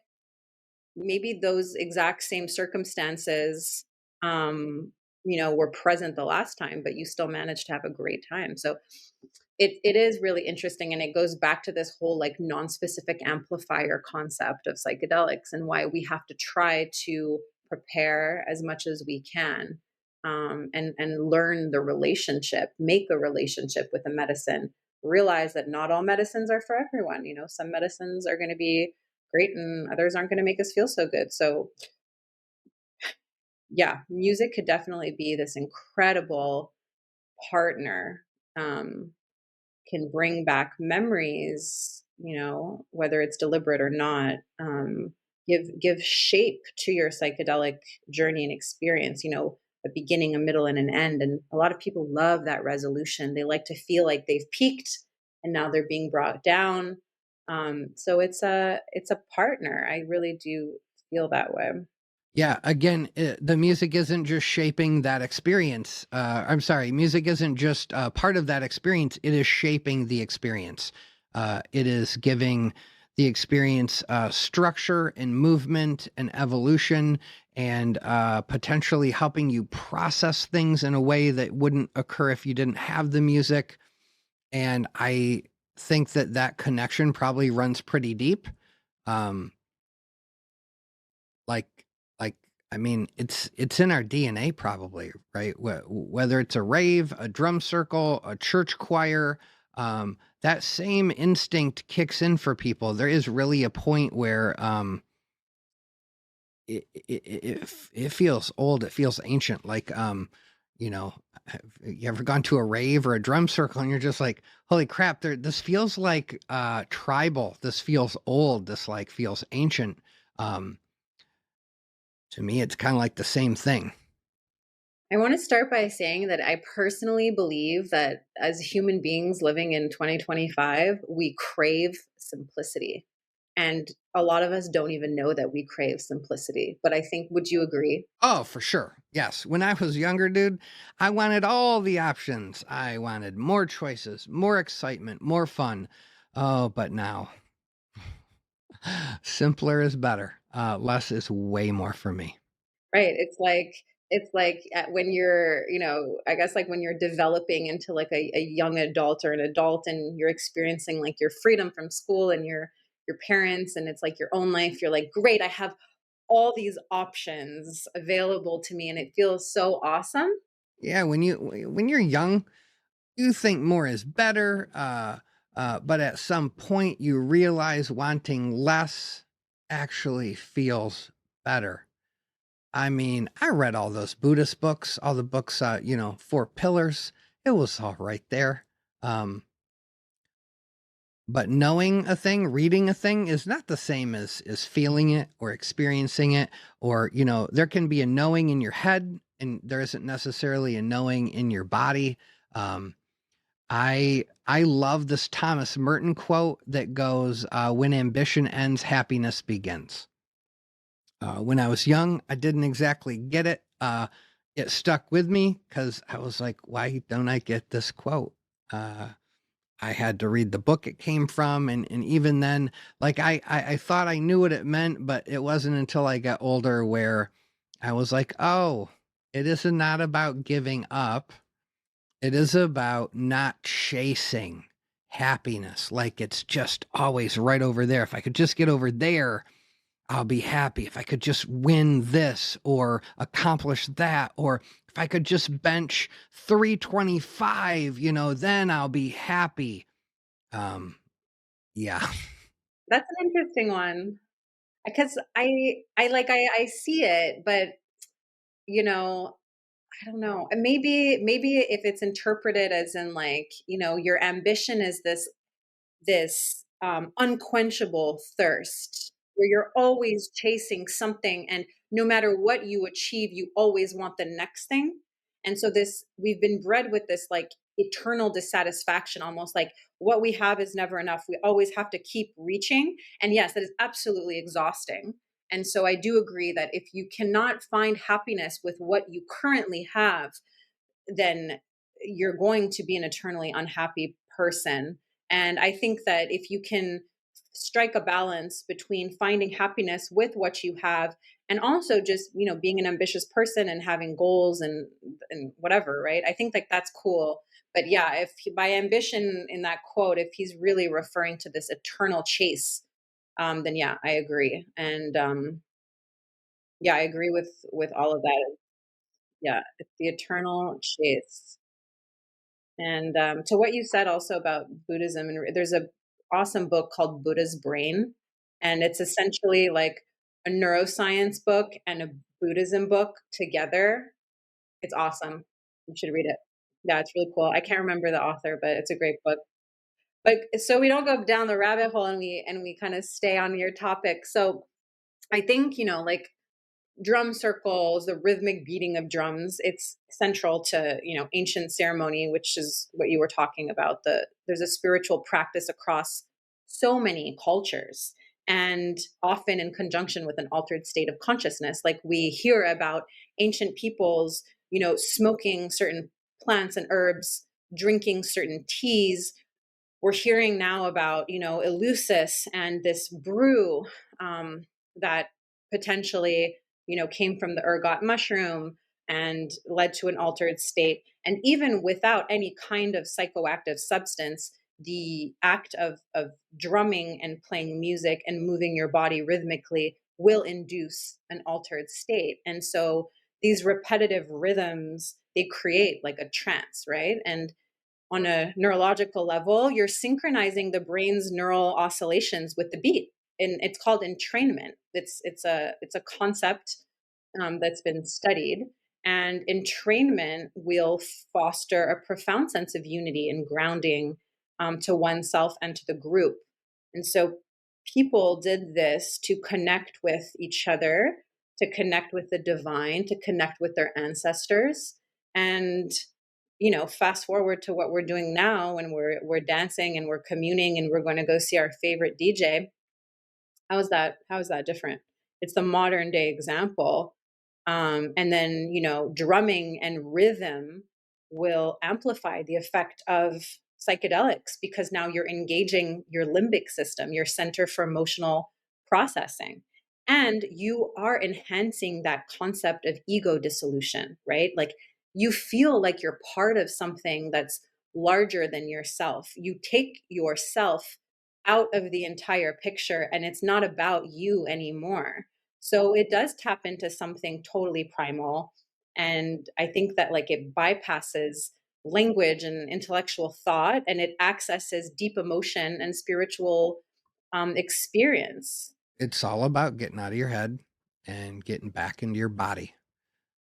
S2: maybe those exact same circumstances were present the last time, but you still managed to have a great time. So it is really interesting, and it goes back to this whole like non-specific amplifier concept of psychedelics and why we have to try to prepare as much as we can, and learn the relationship, make a relationship with the medicine, realize that not all medicines are for everyone. Some medicines are going to be great and others aren't going to make us feel so good. So yeah, music could definitely be this incredible partner. Can bring back memories, whether it's deliberate or not. Give shape to your psychedelic journey and experience. A beginning, a middle, and an end. And a lot of people love that resolution. They like to feel like they've peaked and now they're being brought down. So it's a partner. I really do feel that way.
S1: Yeah, again, the music isn't just shaping that experience. I'm sorry, music isn't just part of that experience. It is shaping the experience. It is giving the experience structure and movement and evolution, and potentially helping you process things in a way that wouldn't occur if you didn't have the music. And I think that that connection probably runs pretty deep. Um, like like, I mean, it's in our DNA probably, right? Whether it's a rave, a drum circle, a church choir, that same instinct kicks in for people. There is really a point where, it feels old, it feels ancient, like, you know, have you ever gone to a rave or a drum circle and you're just like, "Holy crap, this feels like, tribal, this feels old, this, like, feels ancient." Um To me, it's kinda like the same thing.
S2: I want to start by saying that I personally believe that as human beings living in 2025, we crave simplicity. And a lot of us don't even know that we crave simplicity. But I think, would you agree?
S1: Oh, for sure. Yes. When I was younger, dude, I wanted all the options. I wanted more choices, more excitement, more fun. Oh, but now simpler is better. Less is way more for me.
S2: Right. It's like when you're, I guess like when you're developing into like a young adult or an adult and you're experiencing like your freedom from school and your parents and it's like your own life, you're like, great, I have all these options available to me and it feels so awesome.
S1: Yeah, when you're young, you think more is better, but at some point you realize wanting less actually feels better. I mean, I read all those Buddhist books, all the books, Four Pillars. It was all right there. Um, but knowing a thing, reading a thing is not the same as feeling it or experiencing it. Or, there can be a knowing in your head and there isn't necessarily a knowing in your body. Um, I love this Thomas Merton quote that goes, "When ambition ends, happiness begins." When I was young, I didn't exactly get it. It stuck with me because I was like, why don't I get this quote? Uh, I had to read the book it came from. And even then, like, I thought I knew what it meant, but it wasn't until I got older where I was like, oh, it is not about giving up. It is about not chasing happiness. Like it's just always right over there. If I could just get over there, I'll be happy if I could just win this or accomplish that, or if I could just bench 325, then I'll be happy. Um, yeah.
S2: That's an interesting one because I see it, but you know, I don't know. And maybe if it's interpreted as in like, your ambition is this unquenchable thirst where you're always chasing something and no matter what you achieve you always want the next thing, and so this we've been bred with this like eternal dissatisfaction, almost like what we have is never enough, we always have to keep reaching, and yes, that is absolutely exhausting. And so I do agree that if you cannot find happiness with what you currently have, then you're going to be an eternally unhappy person. And I think that if you can strike a balance between finding happiness with what you have and also just, being an ambitious person and having goals and whatever, right? I think like that's cool. But yeah, if by ambition in that quote, if he's really referring to this eternal chase, then yeah, I agree. And yeah, I agree with all of that. Yeah, it's the eternal chase. And to what you said also about Buddhism, and there's a awesome book called Buddha's Brain, and it's essentially like a neuroscience book and a Buddhism book together. It's awesome. You should read it. Yeah, it's really cool. I can't remember the author, but it's a great book. But so we don't go down the rabbit hole and we kind of stay on your topic. So I think, like drum circles, the rhythmic beating of drums, it's central to, ancient ceremony, which is what you were talking about. There's a spiritual practice across so many cultures. and often in conjunction with an altered state of consciousness. Like we hear about ancient peoples, smoking certain plants and herbs, drinking certain teas. We're hearing now about, Eleusis and this brew that potentially, came from the ergot mushroom and led to an altered state. And even without any kind of psychoactive substance, the act of drumming and playing music and moving your body rhythmically will induce an altered state. And so these repetitive rhythms, they create like a trance, right? And on a neurological level, you're synchronizing the brain's neural oscillations with the beat, and it's called entrainment. It's a concept that's been studied, and entrainment will foster a profound sense of unity and grounding to oneself and to the group. And so people did this to connect with each other, to connect with the divine, to connect with their ancestors, and fast forward to what we're doing now when we're dancing and we're communing and we're going to go see our favorite DJ. How is that different? It's the modern day example. And then, drumming and rhythm will amplify the effect of psychedelics because now you're engaging your limbic system, your center for emotional processing. And you are enhancing that concept of ego dissolution, right? Like you feel like you're part of something that's larger than yourself. You take yourself out of the entire picture and it's not about you anymore. So it does tap into something totally primal. And I think that like it bypasses language and intellectual thought and it accesses deep emotion and spiritual experience.
S1: It's all about getting out of your head and getting back into your body.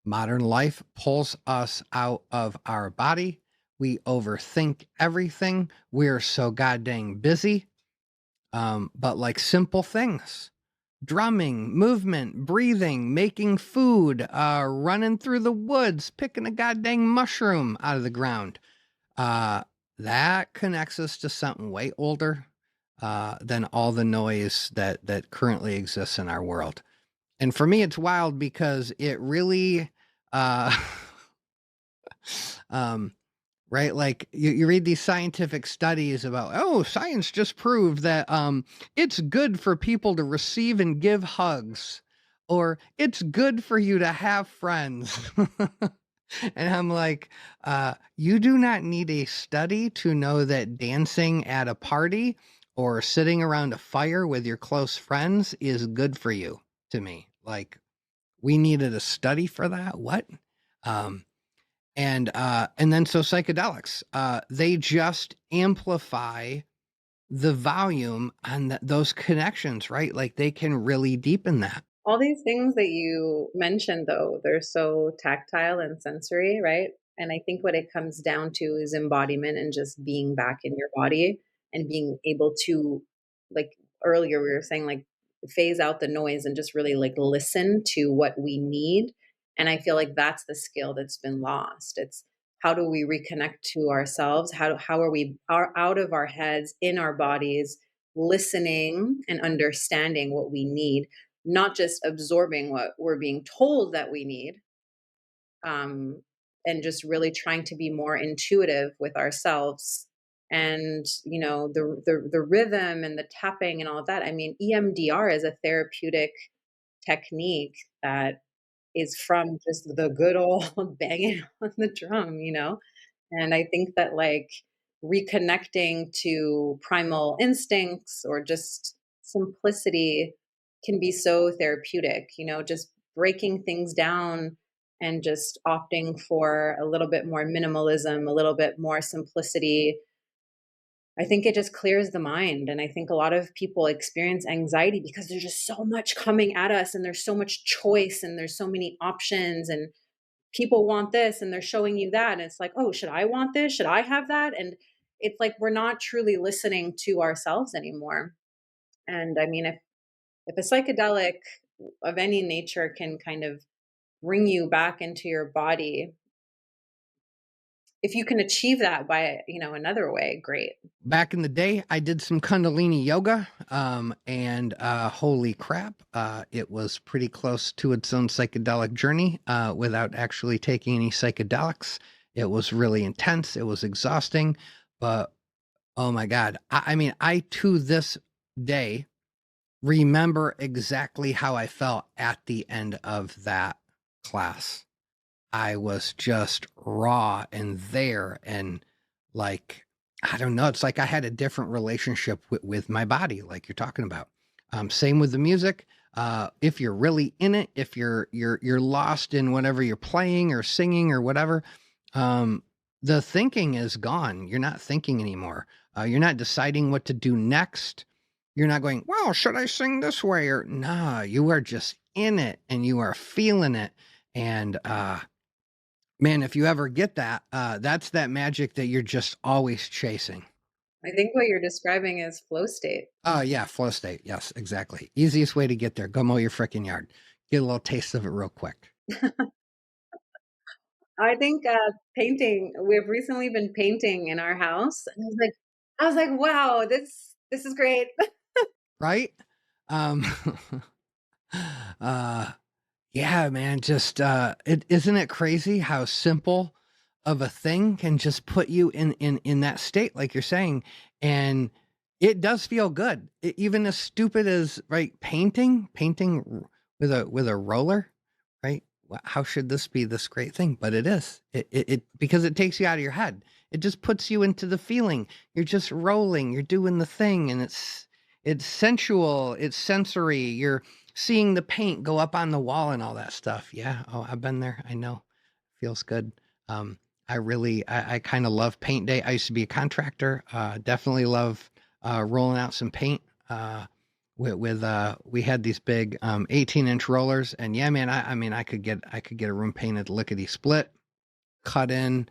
S1: Modern life pulls us out of our body. We overthink everything. We're so goddamn busy. But like simple things, drumming, movement, breathing, making food, running through the woods, picking a goddamn mushroom out of the ground. Uh, that connects us to something way older than all the noise that currently exists in our world. And for me, it's wild because it really, uh, um, right? Like you read these scientific studies about, oh, science just proved that it's good for people to receive and give hugs, or it's good for you to have friends. And I'm like, you do not need a study to know that dancing at a party or sitting around a fire with your close friends is good for you to me. Like, we needed a study for that. What? Um, and then so psychedelics, they just amplify the volume on those connections, right? Like they can really deepen that.
S2: All these things that you mentioned, though, they're so tactile and sensory, right? And I think what it comes down to is embodiment and just being back in your body and being able to, like earlier, we were saying, like phase out the noise and just really like listen to what we need. And I feel like that's the skill that's been lost. It's how do we reconnect to ourselves? How are we are out of our heads, in our bodies, listening and understanding what we need, not just absorbing what we're being told that we need, um, and just really trying to be more intuitive with ourselves. And the rhythm and the tapping and all of that. I mean, EMDR is a therapeutic technique that is from just the good old banging on the drum. And I think that like reconnecting to primal instincts or just simplicity can be so therapeutic, just breaking things down and just opting for a little bit more minimalism, a little bit more simplicity. I think it just clears the mind. And I think a lot of people experience anxiety because there's just so much coming at us and there's so much choice and there's so many options and people want this and they're showing you that. And it's like, oh, should I want this? Should I have that? And it's like we're not truly listening to ourselves anymore. And I mean, if a psychedelic of any nature can kind of bring you back into your body, if you can achieve that by, another way, great.
S1: Back in the day, I did some Kundalini yoga, and holy crap, it was pretty close to its own psychedelic journey without actually taking any psychedelics. It was really intense. It was exhausting, but oh my God. I mean, I to this day remember exactly how I felt at the end of that class. I was just raw and there and like, I don't know. It's like I had a different relationship with my body, like you're talking about. Same with the music. If you're really in it, if you're lost in whatever you're playing or singing or whatever, um, the thinking is gone. You're not thinking anymore. You're not deciding what to do next. You're not going, well, should I sing this way? Or nah, you are just in it and you are feeling it. And man, if you ever get that, that's that magic that you're just always chasing.
S2: I think what you're describing is flow state.
S1: Oh, yeah, flow state. Yes, exactly. Easiest way to get there. Go mow your freaking yard. Get a little taste of it real quick.
S2: I think painting. We've recently been painting in our house, and I was like, wow, this is great.
S1: Right? Um, uh, yeah, man, just isn't it crazy how simple of a thing can just put you in that state, like you're saying, and it does feel good. Even as stupid as right painting with a roller, right? How should this be this great thing? But it is. It because it takes you out of your head. It just puts you into the feeling. You're just rolling. You're doing the thing, and it's sensual. It's sensory. You're seeing the paint go up on the wall and all that stuff. Yeah. Oh, I've been there. I know. Feels good. I kind of love paint day. I used to be a contractor. Definitely love rolling out some paint. We had these big 18-inch rollers, and yeah, man, I mean, I could get a room painted lickety split, cut in,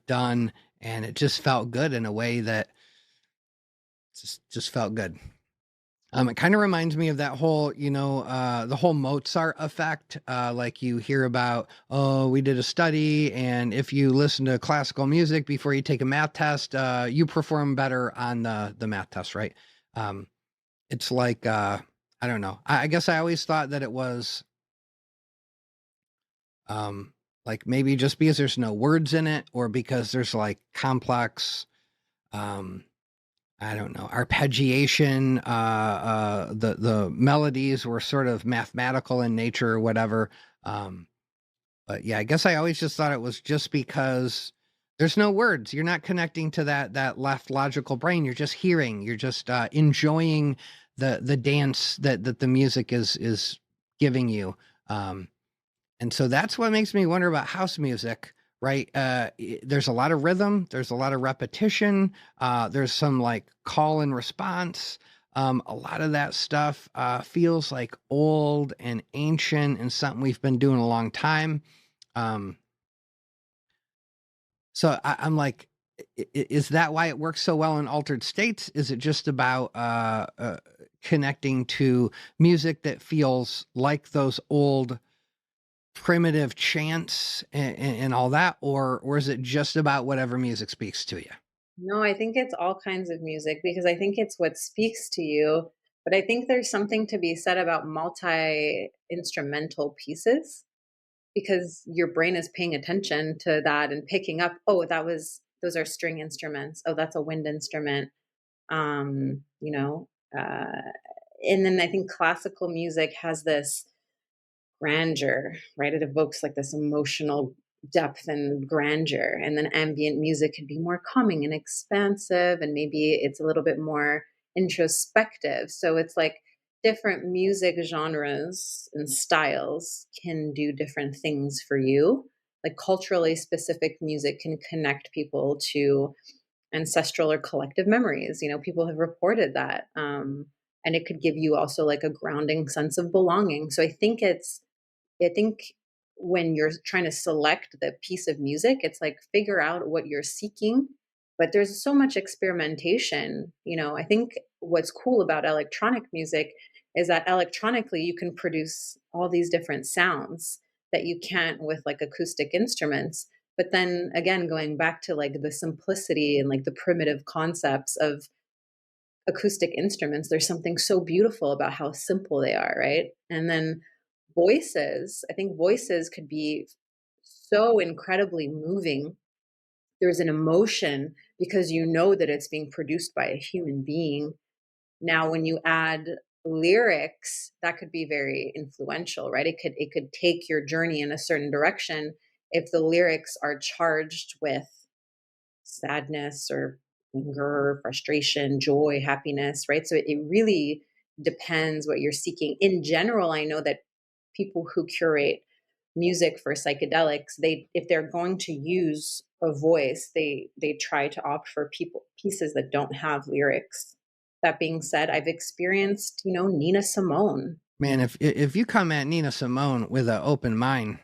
S1: done, and it just felt good in a way that just felt good. It kind of reminds me of that whole, the whole Mozart effect. Like you hear about, oh, we did a study, and if you listen to classical music before you take a math test, you perform better on the math test, right? It's like, I don't know. I guess I always thought that it was, like maybe just because there's no words in it, or because there's like complex, um, I don't know, arpeggiation. The melodies were sort of mathematical in nature or whatever. Um, but yeah, I guess I always just thought it was just because there's no words. You're not connecting to that left logical brain. You're just hearing. You're just enjoying the dance that the music is giving you. Um, and so that's what makes me wonder about house music, right? There's a lot of rhythm, there's a lot of repetition, there's some like call and response. A lot of that stuff feels like old and ancient and something we've been doing a long time. Um, so I'm like, is that why it works so well in altered states? Is it just about connecting to music that feels like those old primitive chants and all that, or is it just about whatever music speaks to you?
S2: No, I think it's all kinds of music because I think it's what speaks to you. But I think there's something to be said about multi instrumental pieces because your brain is paying attention to that and picking up, oh, those are string instruments. Oh, that's a wind instrument. Um, you know, uh, and then I think classical music has this grandeur, right? It evokes like this emotional depth and grandeur. And then ambient music can be more calming and expansive, and maybe it's a little bit more introspective. So it's like different music genres and styles can do different things for you. Like culturally specific music can connect people to ancestral or collective memories. People have reported that. And it could give you also like a grounding sense of belonging. So I think when you're trying to select the piece of music, it's like figure out what you're seeking. But there's so much experimentation. I think what's cool about electronic music is that electronically you can produce all these different sounds that you can't with like acoustic instruments. But then again, going back to like the simplicity and like the primitive concepts of acoustic instruments, there's something so beautiful about how simple they are, right? And then voices, I think voices could be so incredibly moving. There's an emotion because you know that it's being produced by a human being. Now, when you add lyrics, that could be very influential, right? It could take your journey in a certain direction if the lyrics are charged with sadness or anger, frustration, joy, happiness, right? So it really depends what you're seeking. In general, I know that people who curate music for psychedelics, they if they're going to use a voice, they try to opt for pieces that don't have lyrics. That being said, I've experienced, Nina Simone.
S1: Man, if you come at Nina Simone with an open mind,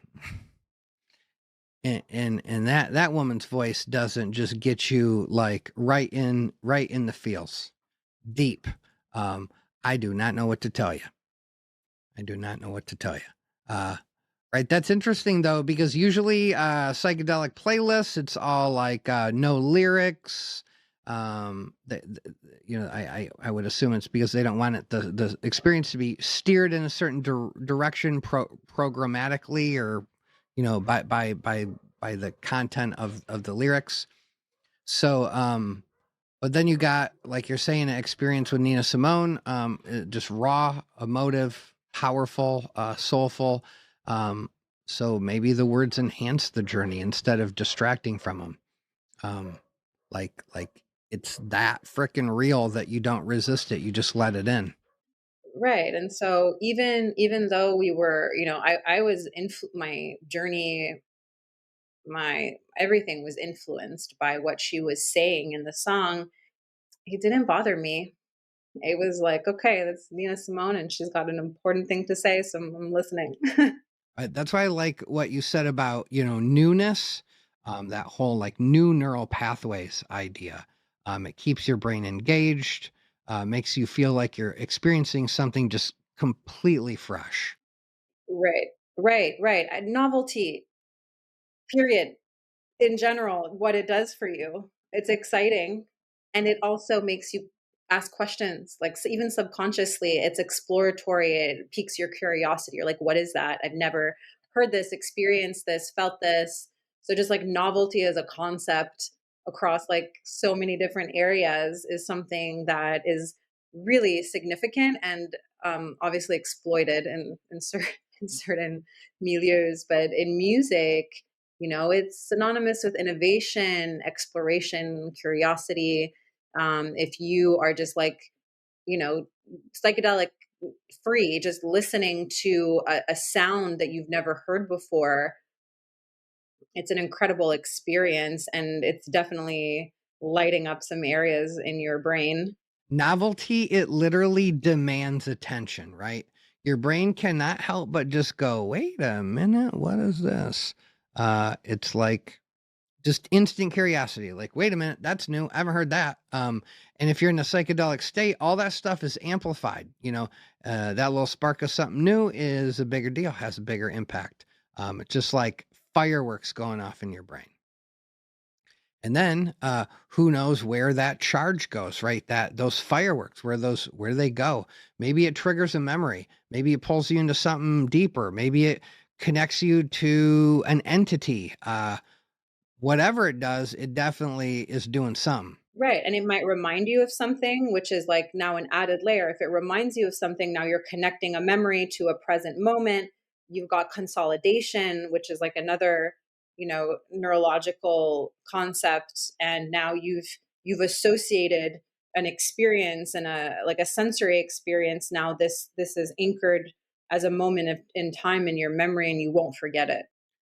S1: and that woman's voice doesn't just get you like right in the feels, deep. I do not know what to tell you. I do not know what to tell you. Right. That's interesting though, because usually psychedelic playlists, it's all like no lyrics. I would assume it's because they don't want the experience to be steered in a certain direction programmatically, or by the content of the lyrics. So but then you got, like you're saying, an experience with Nina Simone, just raw, emotive, powerful, soulful. So maybe the words enhance the journey instead of distracting from them. Like it's that freaking real that you don't resist it. You just let it in.
S2: Right. And so even though we were, I was my journey, my everything was influenced by what she was saying in the song. It didn't bother me. It was like, okay, that's Nina Simone and she's got an important thing to say, so I'm listening.
S1: That's why I like what you said about, newness, that whole like new neural pathways idea. It keeps your brain engaged, makes you feel like you're experiencing something just completely fresh.
S2: Right. Right. Novelty, period. In general, what it does for you. It's exciting. And it also makes you ask questions, like even subconsciously, it's exploratory. It piques your curiosity. You're like, what is that? I've never heard this, experienced this, felt this. So just like novelty as a concept across like so many different areas is something that is really significant and obviously exploited in certain milieus. But in music, it's synonymous with innovation, exploration, curiosity. If you are just like, you know, psychedelic free, just listening to a sound that you've never heard before, it's an incredible experience and it's definitely lighting up some areas in your brain.
S1: Novelty, it literally demands attention, right? Your brain cannot help but just go, wait a minute, what is this? It's like just instant curiosity, like, wait a minute, that's new, I haven't heard that. And if you're in a psychedelic state, all that stuff is amplified. That little spark of something new is a bigger deal, has a bigger impact. It's just like fireworks going off in your brain. And then who knows where that charge goes, right? That those fireworks, where they go. Maybe it triggers a memory, maybe it pulls you into something deeper, maybe it connects you to an entity. Whatever it does, it definitely is doing some.
S2: Right. And it might remind you of something, which is like now an added layer. If it reminds you of something, now you're connecting a memory to a present moment. You've got consolidation, which is like another, neurological concept. And now you've associated an experience and a sensory experience. Now this is anchored as a moment in time in your memory and you won't forget it.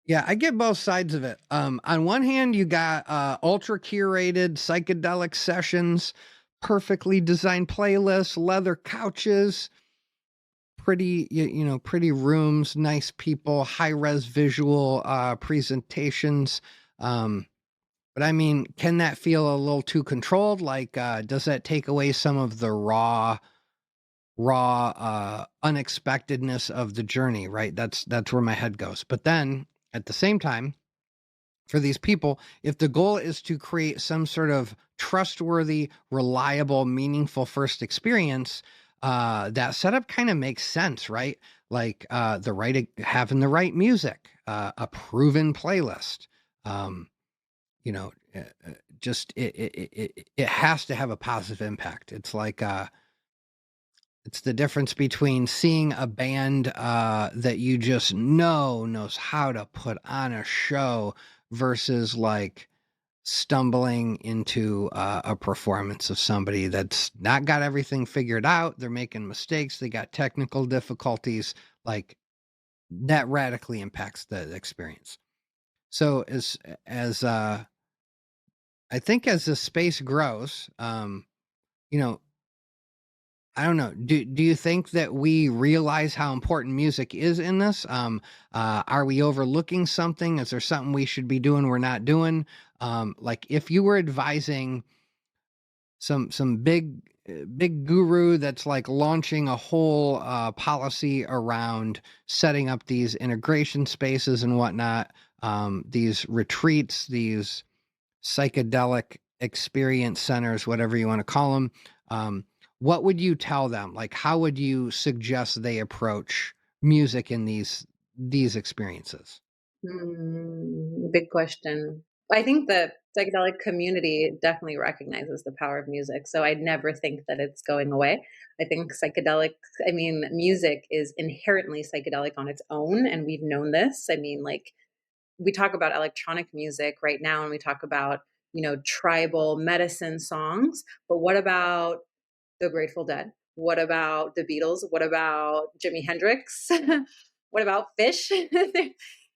S1: Yeah, I get both sides of it. On one hand, you got ultra curated psychedelic sessions, perfectly designed playlists, leather couches, pretty rooms, nice people, high res visual presentations. Um, but I mean, can that feel a little too controlled? Like, does that take away some of the raw unexpectedness of the journey? Right. That's where my head goes. But then at the same time, for these people, if the goal is to create some sort of trustworthy, reliable, meaningful first experience, that setup kind of makes sense, right? Like having the right music, a proven playlist. Um, you know, just it has to have a positive impact. It's like it's the difference between seeing a band that you just knows how to put on a show versus like stumbling into a performance of somebody that's not got everything figured out. They're making mistakes. They got technical difficulties. Like that radically impacts the experience. So as I think as the space grows, you know, I don't know. Do you think that we realize how important music is in this? Are we overlooking something? Is there something we should be doing we're not doing? Like if you were advising some big guru that's like launching a whole policy around setting up these integration spaces and whatnot, these retreats, these psychedelic experience centers, whatever you want to call them. What would you tell them? Like, how would you suggest they approach music in these experiences?
S2: Big question. I think the psychedelic community definitely recognizes the power of music. So I never think that it's going away. I think music is inherently psychedelic on its own. And we've known this. I mean, like, we talk about electronic music right now and we talk about, tribal medicine songs. But what about the Grateful Dead? What about the Beatles? What about Jimi Hendrix? What about Fish?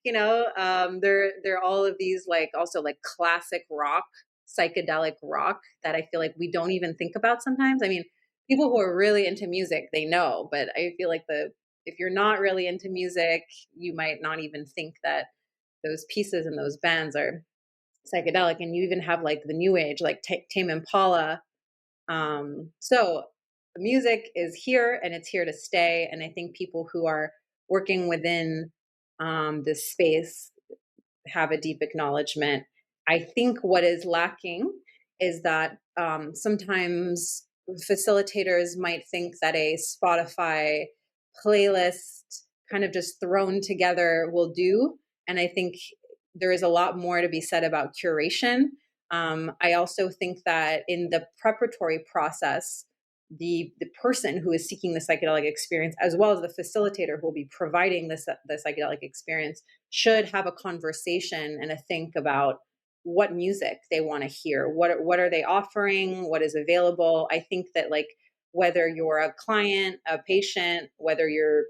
S2: They're all of these like also like classic rock, psychedelic rock that I feel like we don't even think about sometimes. I mean, people who are really into music, they know, but I feel like the if you're not really into music, you might not even think that those pieces and those bands are psychedelic. And you even have like the new age, like Tame Impala, so the music is here and it's here to stay. And I think people who are working within this space have a deep acknowledgement. I think what is lacking is that sometimes facilitators might think that a Spotify playlist kind of just thrown together will do. And I think there is a lot more to be said about curation. I also think that in the preparatory process, the person who is seeking the psychedelic experience, as well as the facilitator who will be providing the psychedelic experience, should have a conversation and a think about what music they want to hear. What are they offering? What is available? I think that like whether you're a client, a patient, whether you're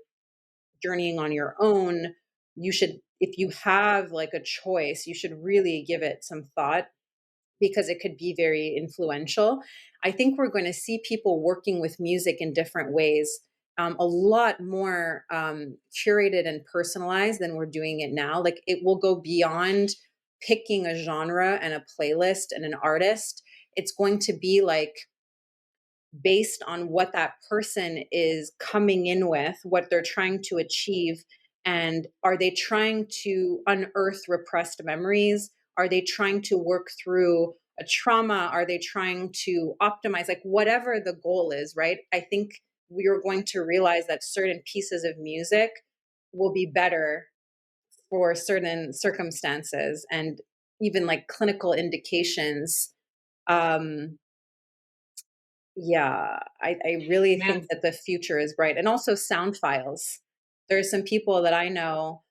S2: journeying on your own, you should, if you have like a choice, you should really give it some thought because it could be very influential. I think we're going to see people working with music in different ways, a lot more curated and personalized than we're doing it now. Like it will go beyond picking a genre and a playlist and an artist. It's going to be like based on what that person is coming in with, what they're trying to achieve. And are they trying to unearth repressed memories? Are they trying to work through a trauma? Are they trying to optimize? Like, whatever the goal is, right? I think we are going to realize that certain pieces of music will be better for certain circumstances and even like clinical indications. Um, yeah, I really think
S1: Man,
S2: that the future is bright. And also sound files. There are some people that I know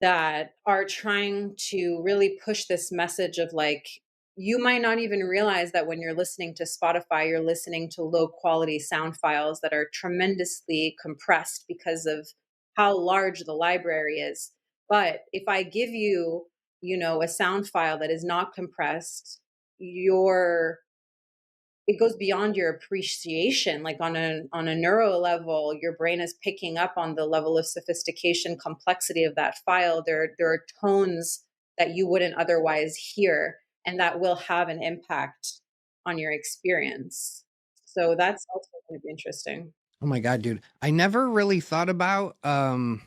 S2: that are trying to really push this message of like, you might not even realize that when you're listening to Spotify, you're listening to low quality sound files that are tremendously compressed because of how large the library is. But if I give you, a sound file that is not compressed, your it goes beyond your appreciation. Like on a neuro level, your brain is picking up on the level of sophistication, complexity of that file. There are tones that you wouldn't otherwise hear, and that will have an impact on your experience. So that's also going to be interesting.
S1: oh my God, dude. I never really thought about and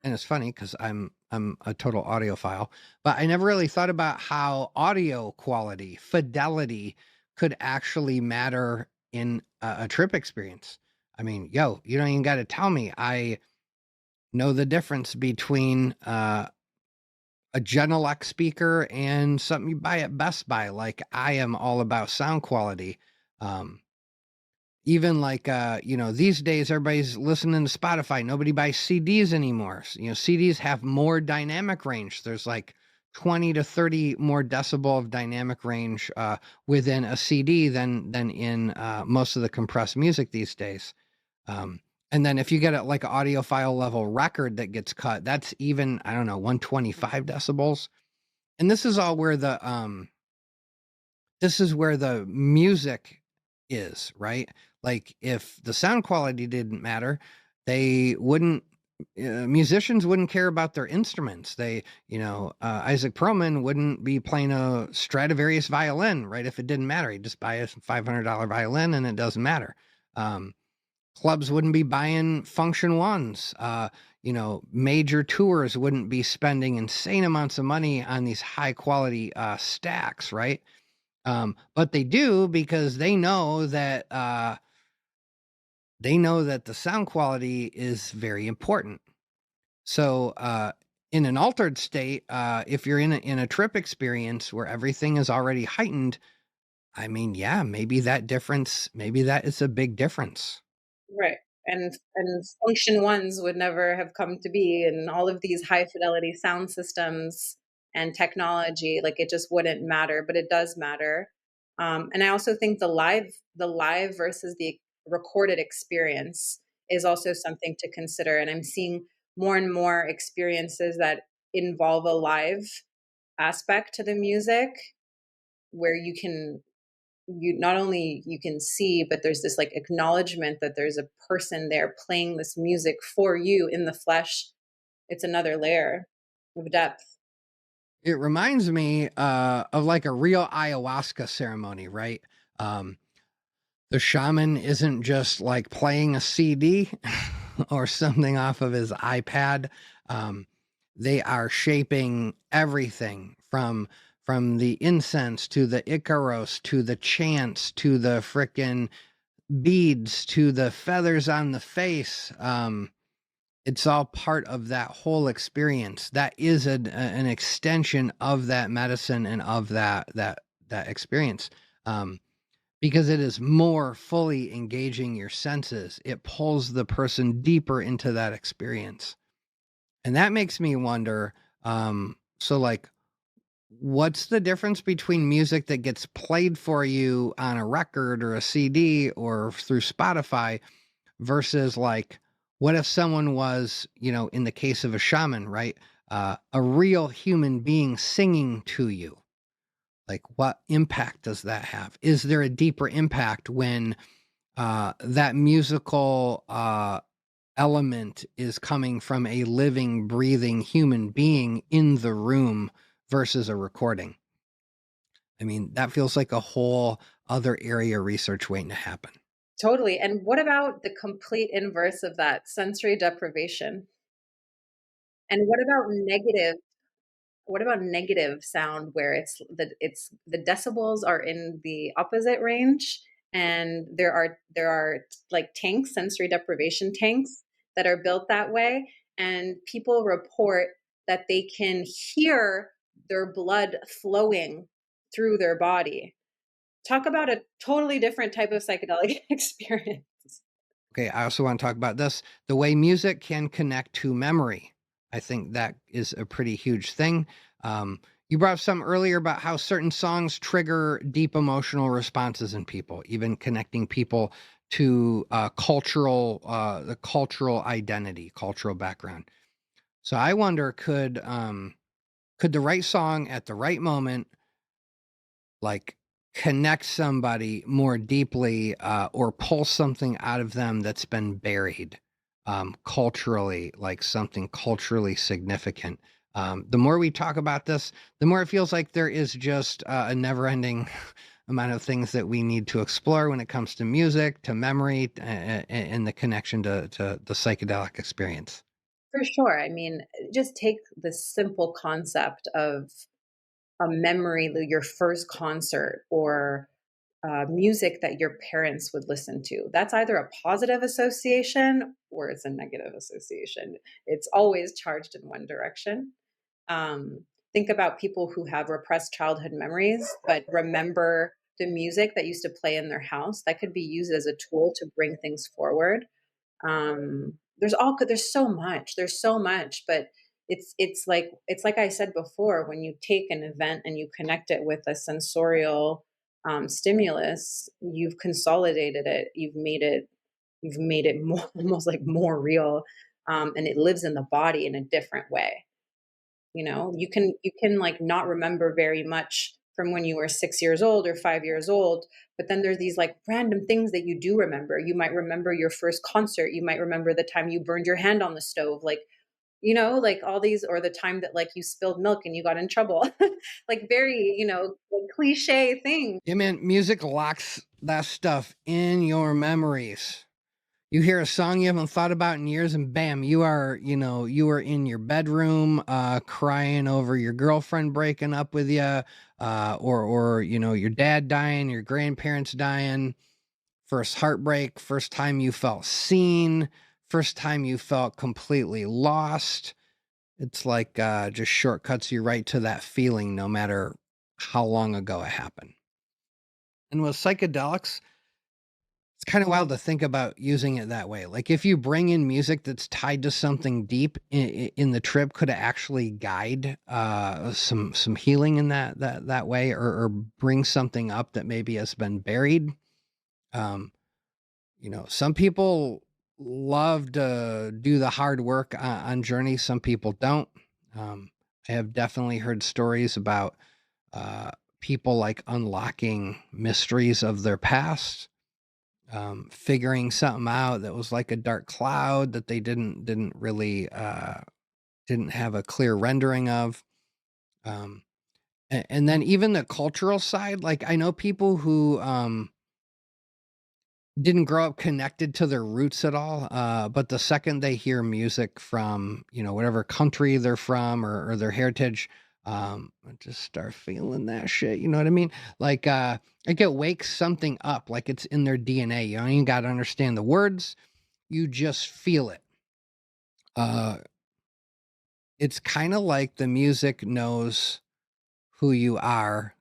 S1: it's funny because I'm a total audiophile, but I never really thought about how audio quality, fidelity could actually matter in a trip experience. I mean, yo, you don't even got to tell me. I know the difference between a Genelec speaker and something you buy at Best Buy. Like, I am all about sound quality. Um, Even like, these days everybody's listening to Spotify. Nobody buys CDs anymore. CDs have more dynamic range. There's like 20 to 30 more decibel of dynamic range within a CD than in most of the compressed music these days. And then if you get like an audiophile level record that gets cut, that's even, I don't know, 125 decibels. And this is where the music is, right? Like, if the sound quality didn't matter, they wouldn't musicians wouldn't care about their instruments. Isaac Perlman wouldn't be playing a Stradivarius violin, right? If it didn't matter, he'd just buy a $500 violin and it doesn't matter. Clubs wouldn't be buying function ones. Major tours wouldn't be spending insane amounts of money on these high quality stacks, right? But they do, because they know that the sound quality is very important. So in an altered state, if you're in a trip experience where everything is already heightened, I mean, yeah, maybe that is a big difference.
S2: Right. And function ones would never have come to be, and all of these high fidelity sound systems and technology, like, it just wouldn't matter, but it does matter. And I also think the live versus the recorded experience is also something to consider. And I'm seeing more and more experiences that involve a live aspect to the music, where you not only you can see, but there's this like acknowledgement that there's a person there playing this music for you in the flesh. It's another layer of depth.
S1: It reminds me of like a real ayahuasca ceremony, right? Um, the shaman isn't just like playing a CD or something off of his iPad. Um, they are shaping everything from the incense to the Icaros to the chants to the frickin' beads to the feathers on the face. It's all part of that whole experience. That is an extension of that medicine and of that experience. Um, because it is more fully engaging your senses. It pulls the person deeper into that experience. And that makes me wonder, so like, what's the difference between music that gets played for you on a record or a CD or through Spotify versus like, what if someone was, in the case of a shaman, right? A real human being singing to you? Like, what impact does that have? Is there a deeper impact when that musical element is coming from a living, breathing human being in the room versus a recording? I mean, that feels like a whole other area of research waiting to happen.
S2: Totally. And what about the complete inverse of that, sensory deprivation? And what about negative sound, where it's the decibels are in the opposite range, and there are like tanks, sensory deprivation tanks, that are built that way, and people report that they can hear their blood flowing through their body. Talk about a totally different type of psychedelic experience.
S1: Okay, I also want to talk about this, the way music can connect to memory. I think that is a pretty huge thing. You brought up some earlier about how certain songs trigger deep emotional responses in people, even connecting people to the cultural identity, cultural background. So I wonder, could the right song at the right moment, like, connect somebody more deeply, or pull something out of them that's been buried culturally, like something culturally significant? The more we talk about this, the more it feels like there is just a never ending amount of things that we need to explore when it comes to music, to memory, and the connection to the psychedelic experience.
S2: For sure. I mean, just take the simple concept of a memory, your first concert or music that your parents would listen to. That's either a positive association or it's a negative association. It's always charged in one direction. Think about people who have repressed childhood memories, but remember the music that used to play in their house. That could be used as a tool to bring things forward. There's so much, but it's like I said before, when you take an event and you connect it with a sensorial stimulus, you've consolidated it, you've made it more almost like more real, and it lives in the body in a different way. You can like not remember very much from when you were 6 years old or 5 years old, but then there's these like random things that you do remember. You might remember your first concert. You might remember the time you burned your hand on the stove, like all these, or the time that like you spilled milk and you got in trouble, like very, like cliche things.
S1: Yeah, man, music locks that stuff in your memories. You hear a song you haven't thought about in years, and bam, you are in your bedroom, crying over your girlfriend breaking up with you, or your dad dying, your grandparents dying, first heartbreak, first time you felt seen, first time you felt completely lost. It's like just shortcuts you right to that feeling, no matter how long ago it happened. And with psychedelics, it's kind of wild to think about using it that way. Like if you bring in music that's tied to something deep in the trip, could it actually guide some healing in that way, or bring something up that maybe has been buried? Um, some people love to do the hard work on journeys. Some people don't. Um, I have definitely heard stories about uh, people like unlocking mysteries of their past, figuring something out that was like a dark cloud that they didn't really didn't have a clear rendering of. Um, and then even the cultural side, like I know people who didn't grow up connected to their roots at all, but the second they hear music from whatever country they're from, or their heritage, I just start feeling that shit. You know what I mean? Like like it wakes something up, like it's in their DNA. You don't even got to understand the words, you just feel it. uh it's kind of like the music knows who you are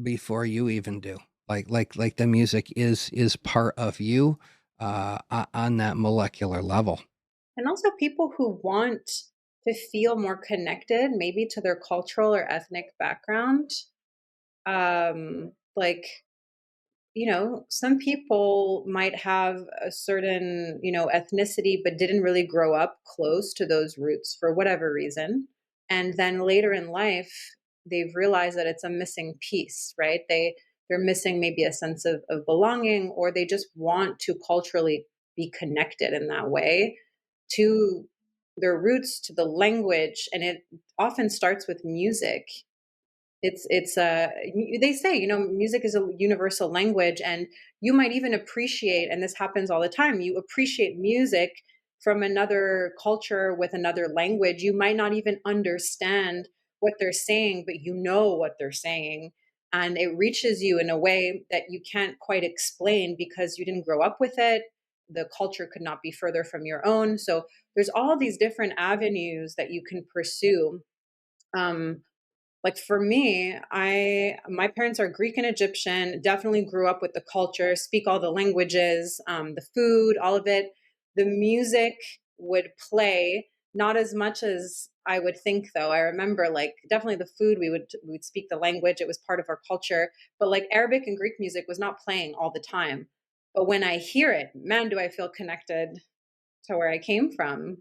S1: before you even do. Like the music is part of you on that molecular level.
S2: And also people who want to feel more connected, maybe to their cultural or ethnic background. Like, some people might have a certain, ethnicity, but didn't really grow up close to those roots for whatever reason. And then later in life, they've realized that it's a missing piece, right? They're missing maybe a sense of belonging, or they just want to culturally be connected in that way to their roots, to the language. And it often starts with music. They say, music is a universal language, and you might even appreciate, and this happens all the time, you appreciate music from another culture with another language. You might not even understand what they're saying, but you know what they're saying, and it reaches you in a way that you can't quite explain because you didn't grow up with it. The culture could not be further from your own. So there's all these different avenues that you can pursue. Like for me, I my parents are Greek and Egyptian, definitely grew up with the culture, speak all the languages, the food, all of it. The music would play, not as much as I would think though. I remember like definitely the food, we would speak the language, it was part of our culture, but like Arabic and Greek music was not playing all the time. But when I hear it, man, do I feel connected to where I came from.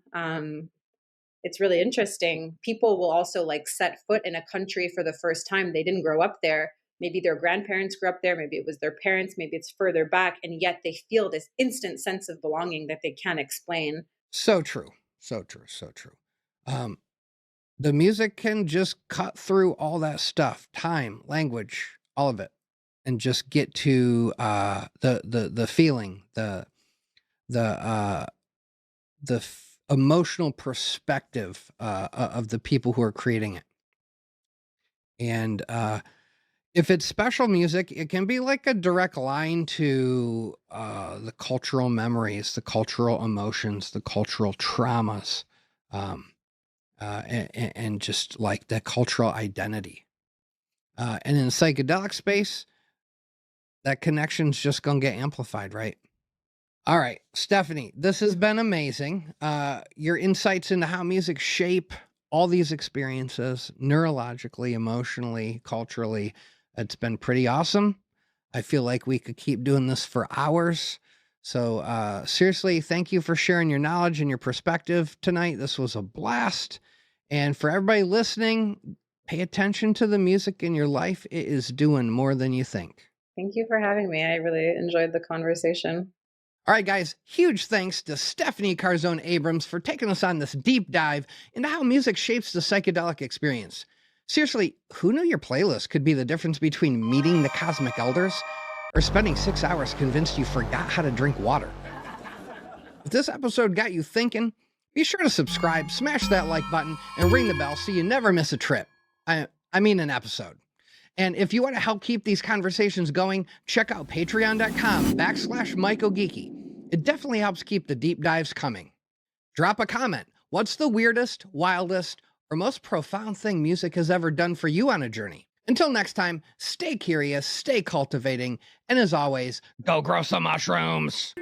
S2: It's really interesting. People will also like set foot in a country for the first time. They didn't grow up there. Maybe their grandparents grew up there. Maybe it was their parents. Maybe it's further back. And yet they feel this instant sense of belonging that they can't explain.
S1: So true, so true, so true. um the music can just cut through all that stuff, time, language, all of it, and just get to the feeling, the emotional perspective of the people who are creating it. And if it's special music, it can be like a direct line to the cultural memories, the cultural emotions, the cultural traumas, and just like the cultural identity. And in the psychedelic space, that connection's just going to get amplified, right? All right, Stephanie, this has been amazing. Your insights into how music shape all these experiences, neurologically, emotionally, culturally, it's been pretty awesome. I feel like we could keep doing this for hours. So seriously, thank you for sharing your knowledge and your perspective tonight. This was a blast. And for everybody listening, pay attention to the music in your life. It is doing more than you think.
S2: Thank you for having me. I really enjoyed the conversation.
S1: All right, guys, huge thanks to Stephanie Karzon Abrams for taking us on this deep dive into how music shapes the psychedelic experience. Seriously, who knew your playlist could be the difference between meeting the cosmic elders or spending 6 hours convinced you forgot how to drink water? If this episode got you thinking, be sure to subscribe, smash that like button, and ring the bell so you never miss a trip. I mean an episode. And if you want to help keep these conversations going, check out patreon.com/MycoGeeky. It definitely helps keep the deep dives coming. Drop a comment. What's the weirdest, wildest, or most profound thing music has ever done for you on a journey? Until next time, stay curious, stay cultivating, and as always, go grow some mushrooms.